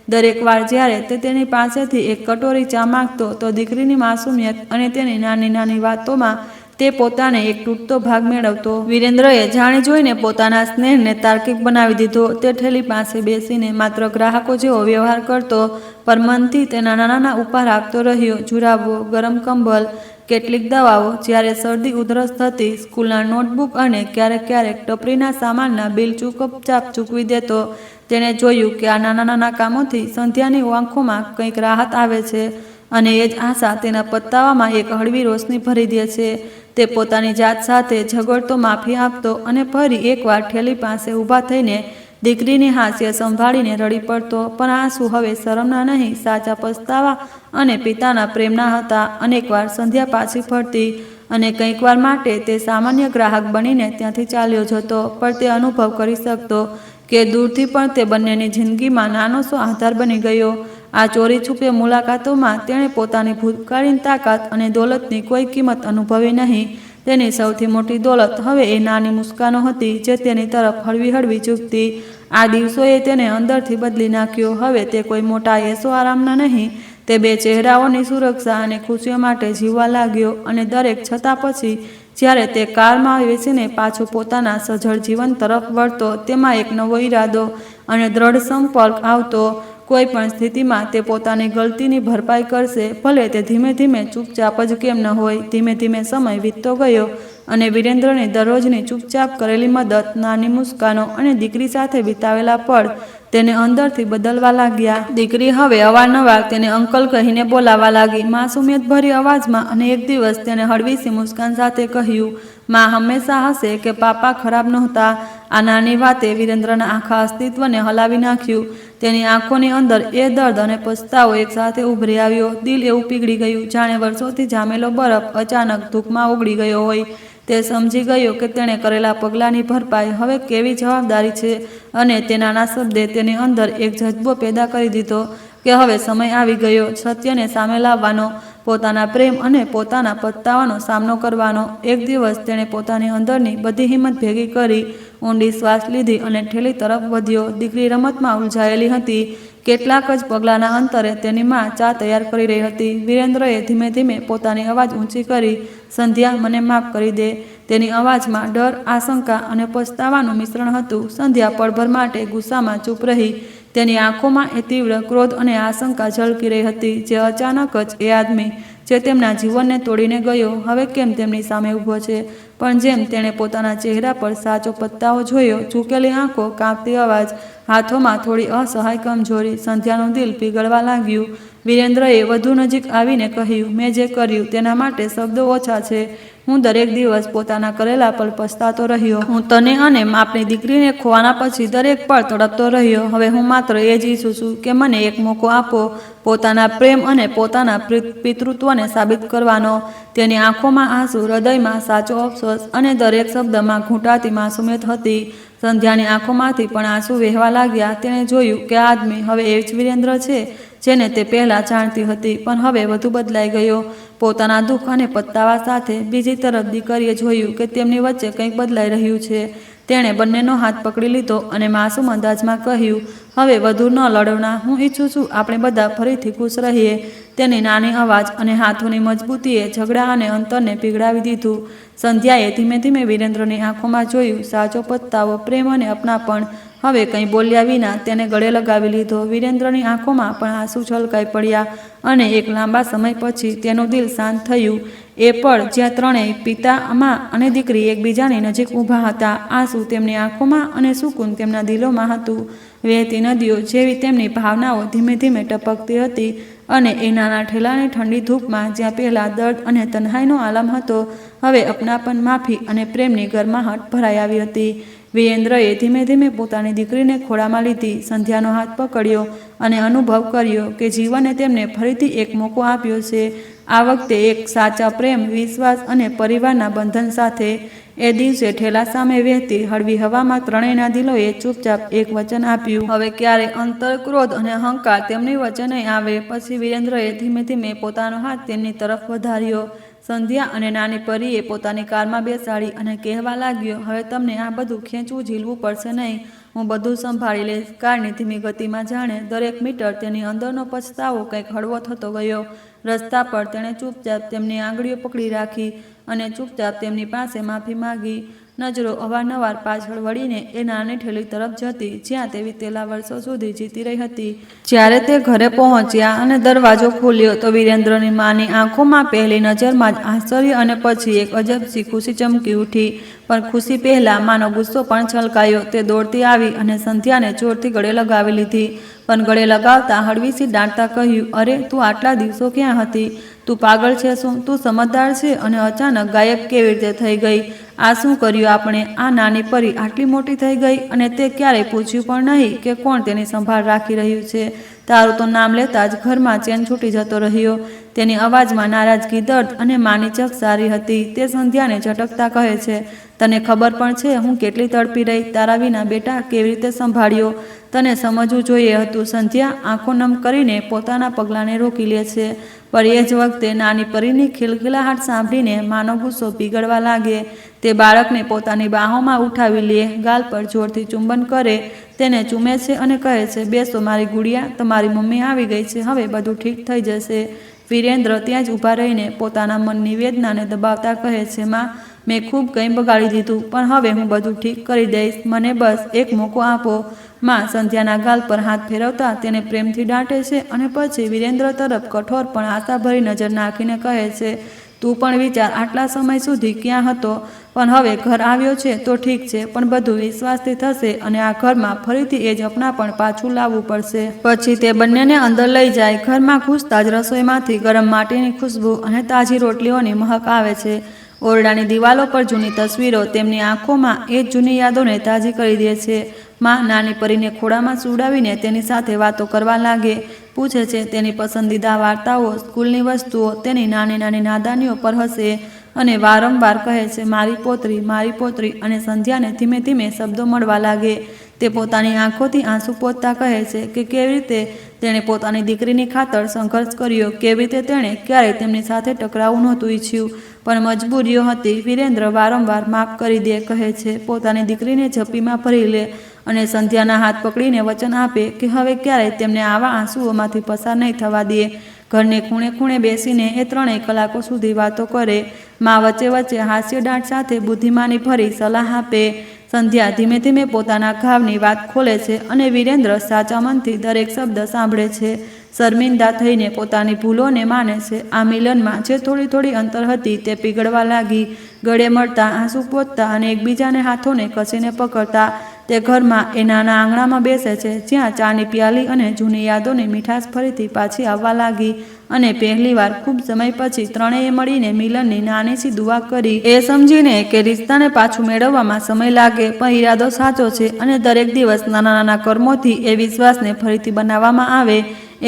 દરેક વાર જ્યારે તે તેની પાસેથી એક કટોરી ચા માંગતો તો દીકરીની માસૂમિયત અને તેની નાની નાની વાતોમાં તે પોતાને એક તૂટતો ભાગ મેળવતો. વિરેન્દ્રએ જાણી જોઈને પોતાના સ્નેહને તાર્કિક બનાવી દીધો. તે ઠેલી પાસે બેસીને માત્ર ગ્રાહકો જેવો વ્યવહાર કરતો પર મનથી તે નાના ઉપહાર આપતો રહ્યો. જુરાબો, ગરમ કંબલ, કેટલીક દવાઓ, જ્યારે શરદી ઉધરસ થતી, સ્કૂલના નોટબુક અને ક્યારેક ટપરીના સામાનના બિલ ચૂપચાપ ચૂકવી દેતો. તેણે જોયું કે આ નાના કામોથી સંધ્યાની આંખોમાં કંઈક રાહત આવે છે અને એ જ આશા તેના પસ્તાવામાં એક હળવી રોશની ભરી દે છે. તે પોતાની જાત સાથે ઝઘડતો, માફી આપતો અને ફરી એકવાર ઠેલી પાસે ઊભા થઈને દીકરીની હાસ્ય સંભાળીને રડી પડતો, પણ આંસુ હવે શરમના નહીં, સાચા પસ્તાવા અને પિતાના પ્રેમના હતા. અનેકવાર સંધ્યા પાછી ફરતી અને કંઈક વાર માટે તે સામાન્ય ગ્રાહક બનીને ત્યાંથી ચાલ્યો જતો, પણ તે અનુભવ કરી શકતો કે દૂરથી પણ તે બંનેની જિંદગીમાં નાનો સો આધાર બની ગયો. આ ચોરી છુપે મુલાકાતોમાં તેણે પોતાની ભૂતકાળની તાકાત અને દોલતની કોઈ કિંમત અનુભવી નહીં. તેની સૌથી મોટી દોલત હવે એ નાની મુસ્કાનો હતી જે તેની તરફ હળવી હળવી ઝૂકતી. આ દિવસોએ તેને અંદરથી બદલી નાખ્યો. હવે તે કોઈ મોટા એસો આરામના નહીં, તે બે ચહેરાઓની સુરક્ષા અને ખુશીઓ માટે જીવવા લાગ્યો. અને દરેક છતાં પછી જ્યારે તે કારમાં બેસીને પાછું પોતાના સજળ જીવન તરફ વળતો, તેમાં એક નવો ઈરાદો અને દ્રઢ સંકલ્પ આવતો. કોઈ પણ સ્થિતિમાં તે પોતાની ગલતીની ભરપાઈ કરશે, ભલે તે ધીમે ધીમે ચૂપચાપ જ કેમ ન હોય. ધીમે ધીમે સમય વીતતો ગયો અને વિરેન્દ્રની દરરોજની ચૂપચાપ કરેલી મદદ, નાની મુસ્કાનો અને દીકરી સાથે વિતાવેલા પળ તેને અંદરથી બદલવા લાગ્યા. દીકરી હવે અવારનવાર તેને અંકલ કહીને બોલાવા લાગી, માસુમિયત ભરી અવાજમાં. અને એક દિવસ તેને હળવીસી મુસ્કાન સાથે કહ્યું, માં હંમેશા હશે કે પાપા ખરાબ નહોતા. આ નાની વાતે વિરેન્દ્રના આખા અસ્તિત્વને હલાવી નાખ્યું. તેની આંખોની અંદર એ દર્દ અને પસ્તાવો એકસાથે ઉભરી આવ્યો. દિલ એવું પીગળી ગયું જાણે વર્ષોથી જામેલો બરફ અચાનક ધૂપમાં ઓગળી ગયો હોય. તે સમજી ગયો કે તેણે કરેલા પગલાંની ભરપાઈ હવે કેવી જવાબદારી છે. અને તે નાના શબ્દે તેની અંદર એક જજ્બો પેદા કરી દીધો કે હવે સમય આવી ગયો સત્યને સામે લાવવાનો, પોતાના પ્રેમ અને પોતાના પસ્તાવાનો સામનો કરવાનો. એક દિવસ તેણે પોતાની અંદરની બધી હિંમત ભેગી કરી, ઊંડી શ્વાસ લીધી અને ઠેલી તરફ વધ્યો. દીકરી રમતમાં ઉલઝાયેલી હતી. કેટલાક જ પગલાંના અંતરે તેની માં ચા તૈયાર કરી રહી હતી. વિરેન્દ્રએ ધીમે ધીમે પોતાની અવાજ ઊંચી કરી, સંધ્યા, મને માફ કરી દે. તેની અવાજમાં ડર, આશંકા અને પસ્તાવાનું મિશ્રણ હતું. સંધ્યા પળભર માટે ગુસ્સામાં ચૂપ રહી. તેની આંખોમાં એ તીવ્ર ક્રોધ અને આશંકા ઝળકી રહી હતી જે અચાનક જ એ આદમી જે તેમના જીવનને તોડીને ગયો હવે કેમ તેમની સામે ઊભો છે. પણ જેમ તેણે પોતાના ચહેરા પર સાચો પસ્તાવો જોયો, ઝૂકેલી આંખો, કાંપતી અવાજ, હાથોમાં થોડી અસહાય કમજોરી, સંધ્યાનું દિલ પીગળવા લાગ્યું. વિરેન્દ્રએ વધુ નજીક આવીને કહ્યું, મેં જે કર્યું તેના માટે શબ્દો ઓછા છે. હું દરેક દિવસ પોતાના કરેલા પર પસ્તાતો રહ્યો. હું તને અને આપણી દીકરીને ખોવાના પછી દરેક પળ તડપતો રહ્યો. હવે હું માત્ર એ જ ઈચ્છું છું કે મને એક મોકો આપો પોતાના પ્રેમ અને પોતાના પિતૃત્વને સાબિત કરવાનો. તેની આંખોમાં આંસુ, હૃદયમાં સાચો અફસોસ અને દરેક શબ્દમાં ઘૂંટાતી માસુમિયત હતી. સંધ્યાની આંખોમાંથી પણ આંસુ વહેવા લાગ્યા. તેણે જોયું કે આદમી હવે એ જ વિરેન્દ્ર છે જેને તે પહેલાં જાણતી હતી, પણ હવે વધુ બદલાઈ ગયો પોતાના દુઃખ અને પસ્તાવા સાથે. બીજી તરફ દીકરીએ જોયું કે તેમની વચ્ચે કંઈક બદલાઈ રહ્યું છે. તેણે બંનેનો હાથ પકડી લીધો અને માસૂમ અંદાજમાં કહ્યું, હવે વધુ ન લડવના. હું ઈચ્છું છું આપણે બધા ફરીથી ખુશ રહીએ. તેની નાની અવાજ અને હાથોની મજબૂતીએ ઝઘડા અને અંતરને પીગળાવી દીધું. સંધ્યાએ ધીમે ધીમે વિરેન્દ્રની આંખોમાં જોયું, સાચો પસ્તાવો, પ્રેમ અને અપનાપણ. હવે કંઈ બોલ્યા વિના તેને ગળે લગાવી લીધો. વિરેન્દ્રની આંખોમાં પણ આંસુ છલકાઈ પડ્યા અને એક લાંબા સમય પછી તેનું દિલ શાંત થયું. એ પળ જ્યાં ત્રણેય પિતા, મા અને દીકરી એકબીજાની નજીક ઊભા હતા. આંસુ તેમની આંખોમાં અને સુકૂન તેમના દિલોમાં હતું. વહેતી નદીઓ જેવી તેમની ભાવનાઓ ધીમે ધીમે ટપકતી હતી અને એ નાના ઠેલાની ઠંડી ધૂપમાં જ્યાં પહેલાં દર્દ અને તન્હાઈનો આલમ હતો, હવે અપનાપન, માફી અને પ્રેમની ગરમાહટ ભરાઈ આવી હતી. વિરેન્દ્રએ ધીમે ધીમે પોતાની દીકરીને ખોળામાં લીધી, સંધ્યાનો હાથ પકડ્યો અને અનુભવ કર્યો કે જીવને તેમને ફરીથી એક મોકો આપ્યો છે. આ વખતે એક સાચા પ્રેમ, વિશ્વાસ અને પરિવારના બંધન સાથે. એ દિવસે ઠેલા સામે વહેતી હળવી હવામાં ત્રણેયના દિલોએ ચૂપચાપ એક વચન આપ્યું. હવે ક્યારે અંતર, ક્રોધ અને અહંકાર તેમની વચ્ચે નહીં આવે. પછી વિરેન્દ્રએ ધીમે ધીમે પોતાનો હાથ તેમની તરફ વધાર્યો. સંધ્યા અને નાની પરીએ પોતાની કારમાં બેસાડી અને કહેવા લાગ્યો, હવે તમને આ બધું ખેંચવું ઝીલવું પડશે નહીં. હું બધું સંભાળી લઈશ. કારની ધીમી ગતિમાં જાણે દરેક મીટર તેની અંદરનો પછતાવો કંઈક હળવો થતો ગયો. રસ્તા પર તેણે ચૂપચાપ તેમની આંગળીઓ પકડી રાખી અને ચૂપચાપ તેમની પાસે માફી માગી. નજરો અવારનવાર પાછળ વળીને એ નાની ઠેલી તરફ જતી જ્યાં તે વિતેલા વર્ષો સુધી જીતી રહી હતી. જ્યારે તે ઘરે પહોંચ્યા અને દરવાજો ખોલ્યો તો વિરેન્દ્રની માની આંખોમાં પહેલી નજરમાં જ આશ્ચર્ય અને પછી એક અજબસી ખુશી ચમકી ઉઠી. પણ ખુશી પહેલાં માનો ગુસ્સો પણ છલકાયો. તે દોડતી આવી અને સંધ્યાને જોરથી ગળે લગાવી લીધી. પણ ગળે લગાવતા હળવીસી દાટતા કહ્યું, અરે તું આટલા દિવસો ક્યાં હતી? તું પાગલ છે શું? તું સમજદાર છે અને અચાનક ગાયબ કેવી રીતે થઈ ગઈ? આ શું કર્યું આપણે? આ નાની પરી આટલી મોટી થઈ ગઈ અને તે ક્યારેય પૂછ્યું પણ નહીં કે કોણ તેની સંભાળ રાખી રહ્યું છે. તારું તો નામ લેતા જ ઘરમાં ચેન છૂટી જતો રહ્યો. તેની અવાજમાં નારાજગી, દર્દ અને માની ચક સારી હતી. તે સંધ્યાને ઝટકતા કહે છે, તને ખબર પણ છે હું કેટલી તડપી રહી તારા વિના બેટા કેવી રીતે સંભાળ્યો? તને સમજવું જોઈએ હતું. સંધ્યા આંખો નમ કરીને પોતાના પગલાંને રોકી લે છે. પણ એ જ વખતે નાની પરીની ખિલખિલાહટ સાંભળીને માનો ગુસ્સો પીગળવા લાગે. તે બાળકને પોતાની બાહોમાં ઉઠાવી લે, ગાલ પર જોરથી ચુંબન કરે, તેને ચૂમે છે અને કહે છે, બેસો મારી ગુડિયા, તમારી મમ્મી આવી ગઈ છે, હવે બધું ઠીક થઈ જશે. વિરેન્દ્ર ત્યાં જ ઊભા રહીને પોતાના મનની વેદનાને દબાવતા કહે છે, માં, મેં ખૂબ કંઈ બગાડી દીધું, પણ હવે હું બધું ઠીક કરી દઈશ. મને બસ એક મોકો આપો. માં સંધ્યાના ગાલ પર હાથ ફેરવતા તેને પ્રેમથી ડાંટે છે અને પછી વિરેન્દ્ર તરફ કઠોર પણ આશાભરી નજર નાખીને કહે છે, તું પણ વિચાર, આટલા સમય સુધી ક્યાં હતો? પણ હવે ઘર આવ્યો છે તો ઠીક છે, પણ બધું વિશ્વાસથી થશે અને આ ઘરમાં ફરીથી એ જ અપનાપણ પાછું લાવવું પડશે. પછી તે બંનેને અંદર લઈ જાય. ઘરમાં ઘૂસતા જ રસોઈમાંથી ગરમ માટીની ખુશ્બુ અને તાજી રોટલીઓની મહક આવે છે. ઓરડાની દિવાલો પર જૂની તસવીરો તેમની આંખોમાં એ જ જૂની યાદોને તાજી કરી દે છે. માં નાની પરીને ખોળામાં સુવડાવીને તેની સાથે વાતો કરવા લાગે. પૂછે છે તેની પસંદીદા વાર્તાઓ, સ્કૂલની વસ્તુઓ, તેની નાની નાની નાદાનીઓ પર હસે અને વારંવાર કહે છે, મારી પોતરી, મારી પોતરી. અને સંધ્યાને ધીમે ધીમે શબ્દો મળવા લાગે. તે પોતાની આંખોથી આંસુ પોતતા કહે છે કે કેવી રીતે તેણે પોતાની દીકરીની ખાતર સંઘર્ષ કર્યો, કેવી રીતે તેણે ક્યારેય તેમની સાથે ટકરાવું નહોતું ઈચ્છ્યું, પણ મજબૂરીઓ હતી. વિરેન્દ્ર વારંવાર માફ કરી દે, કહે છે, પોતાની દીકરીને ઝપીમાં ભરી લે અને સંધ્યાના હાથ પકડીને વચન આપે કે હવે ક્યારેય તેમને આવા આંસુઓમાંથી પસાર નહીં થવા દે. ઘરને ખૂણે ખૂણે બેસીને એ 3 કલાકો સુધી વાતો કરે. માં વચ્ચે વચ્ચે હાસ્ય દાંત સાથે બુદ્ધિમાની ભરી સલાહ આપે. સંધ્યા ધીમે ધીમે પોતાના ઘાવની વાત ખોલે છે અને વિરેન્દ્ર સાચા મનથી દરેક શબ્દ સાંભળે છે. શર્મિંદા થઈને પોતાની ભૂલોને માને છે. આ મિલનમાં જે થોડી થોડી અંતર હતી તે પીગળવા લાગી. ગળે મળતા, આંસુ પોતતા અને એકબીજાને હાથોને કસીને પકડતા તે ઘરમાં એ નાના આંગણામાં બેસે છે જ્યાં ચાની પ્યાલી અને જૂની યાદોની મીઠાશ ફરીથી પાછી આવવા લાગી. અને પહેલીવાર ખૂબ સમય પછી ત્રણેય મળીને મિલનની નાની સી દુઆ કરી. એ સમજીને કે રિશ્તાને પાછું મેળવવામાં સમય લાગે, પણ ઈરાદો સાચો છે અને દરેક દિવસ નાના નાના કર્મોથી એ વિશ્વાસને ફરીથી બનાવવામાં આવે.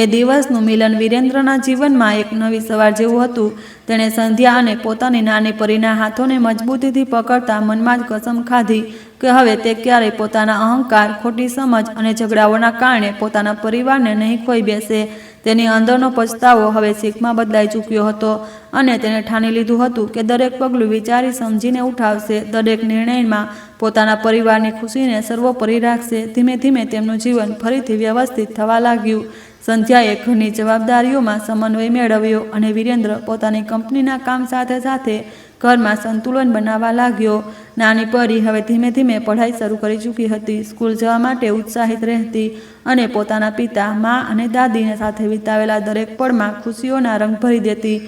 એ દિવસનું મિલન વિરેન્દ્રના જીવનમાં એક નવી સવાર જેવું હતું. તેણે સંધ્યા અને પોતાની નાની પરીના હાથોને મજબૂતીથી પકડતા મનમાં જ કસમ ખાધી કે હવે તે ક્યારેય પોતાના અહંકાર, ખોટી સમજ અને ઝઘડાઓના કારણે પોતાના પરિવારને નહીં ખોઈ બેસે. તેની અંદરનો પછતાવો હવે શીખમાં બદલાઈ ચૂક્યો હતો અને તેણે ઠાની લીધું હતું કે દરેક પગલું વિચારી સમજીને ઉઠાવશે, દરેક નિર્ણયમાં પોતાના પરિવારની ખુશીને સર્વોપરી રાખશે. ધીમે ધીમે તેમનું જીવન ફરીથી વ્યવસ્થિત થવા લાગ્યું. સંધ્યાએ ઘરની જવાબદારીઓમાં સમન્વય મેળવ્યો અને વિરેન્દ્ર પોતાની કંપનીના કામ સાથે સાથે ઘરમાં સંતુલન બનાવવા લાગ્યો. નાની પરી હવે ધીમે ધીમે પઢાઈ શરૂ કરી ચૂકી હતી. સ્કૂલ જવા માટે ઉત્સાહિત રહેતી અને પોતાના પિતા, મા અને દાદીને સાથે વિતાવેલા દરેક પળમાં ખુશીઓના રંગ ભરી દેતી.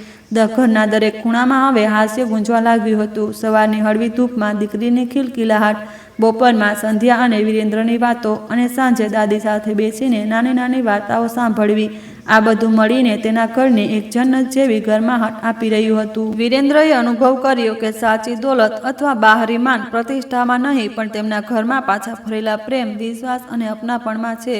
ઘરના દરેક ખૂણામાં હવે હાસ્ય ગુંજવા લાગ્યું હતું. સવારની હળવી ધૂપમાં દીકરીની ખિલખિલાહટ, બપોરમાં સંધ્યા અને વિરેન્દ્રની વાતો અને સાંજે દાદી સાથે બેસીને નાની નાની વાર્તાઓ સાંભળવી, આ બધું મળીને તેના ઘરને એક જન્નત જેવી ગરમાહટ આપી રહ્યું હતું. વિરેન્દ્રએ અનુભવ કર્યો કે સાચી દોલત અથવા બાહરી માન પ્રતિષ્ઠામાં નહીં, પણ તેમના ઘરમાં પાછા ફરેલા પ્રેમ, વિશ્વાસ અને અપનાપણમાં છે.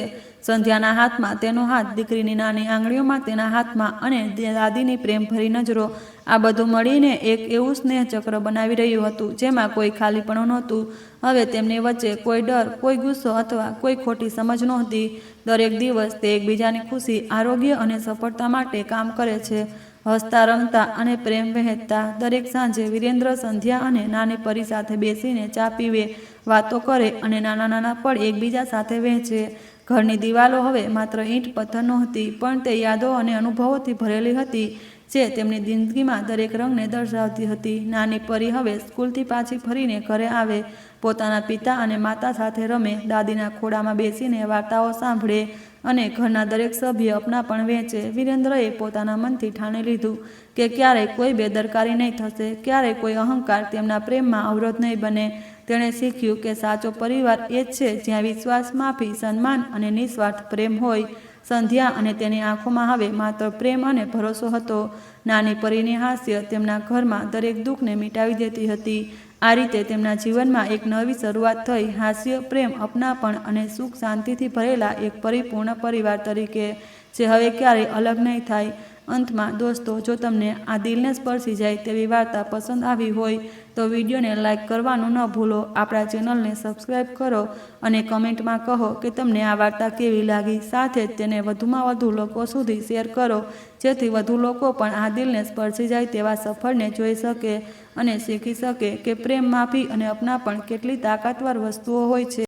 સંધ્યાના હાથમાં તેનો હાથ, દીકરીની નાની આંગળીઓમાં તેના હાથમાં અને દાદીની પ્રેમભરી નજરો, આ બધું મળીને એક એવું સ્નેહ ચક્ર બનાવી રહ્યું હતું જેમાં કોઈ ખાલીપણું નહોતું. હવે તેમની વચ્ચે કોઈ ડર, કોઈ ગુસ્સો અથવા કોઈ ખોટી સમજ નહોતી. દરેક દિવસ તે એકબીજાની ખુશી, આરોગ્ય અને સફળતા માટે કામ કરે છે. હસતા, રમતા અને પ્રેમ વહેંચતા. દરેક સાંજે વિરેન્દ્ર સંધ્યા અને નાની પરી સાથે બેસીને ચા પીવે, વાતો કરે અને નાના નાના પળ એકબીજા સાથે વહેંચે. ઘરની દિવાલો હવે માત્ર ઈંટ પથ્થર નહોતી, પણ તે યાદો અને અનુભવોથી ભરેલી હતી જે તેમની જિંદગીમાં દરેક રંગને દર્શાવતી હતી. નાની પરી હવે સ્કૂલથી પાછી ફરીને ઘરે આવે, પોતાના પિતા અને માતા સાથે રમે, દાદીના ખોળામાં બેસીને વાર્તાઓ સાંભળે અને ઘરના દરેક સભ્ય અપનાપણ વહેંચે. વિરેન્દ્રએ પોતાના મનથી ઠાની લીધું કે ક્યારેય કોઈ બેદરકારી નહીં થશે, ક્યારેય કોઈ અહંકાર તેમના પ્રેમમાં અવરોધ નહીં બને. તેણે શીખ્યું કે સાચો પરિવાર એ જ છે જ્યાં વિશ્વાસ, માફી, સન્માન અને નિસ્વાર્થ પ્રેમ હોય. સંધ્યા અને તેની આંખોમાં હવે માત્ર પ્રેમ અને ભરોસો હતો. નાની પરીની હાસ્ય તેમના ઘરમાં દરેક દુઃખને મિટાવી દેતી હતી. આ રીતે તેમના જીવનમાં એક નવી શરૂઆત થઈ. હાસ્ય, પ્રેમ, અપનાપણ અને સુખ શાંતિથી ભરેલા એક પરિપૂર્ણ પરિવાર તરીકે, જે હવે ક્યારેય અલગ નહીં થાય. અંતમાં દોસ્તો, જો તમને આ દિલને સ્પર્શી જાય તેવી વાર્તા પસંદ આવી હોય તો વિડીયોને લાઇક કરવાનું ન ભૂલો. આપણા ચેનલને સબસ્ક્રાઈબ કરો અને કમેન્ટમાં કહો કે તમને આ વાર્તા કેવી લાગી. સાથે જ તેને વધુમાં વધુ લોકો સુધી શેર કરો, જેથી વધુ લોકો પણ આ દિલને સ્પર્શી જાય તેવા સફરને જોઈ શકે અને શીખી શકે કે પ્રેમ, માફી અને અપનાપણ કેટલી તાકાતવર વસ્તુઓ હોય છે.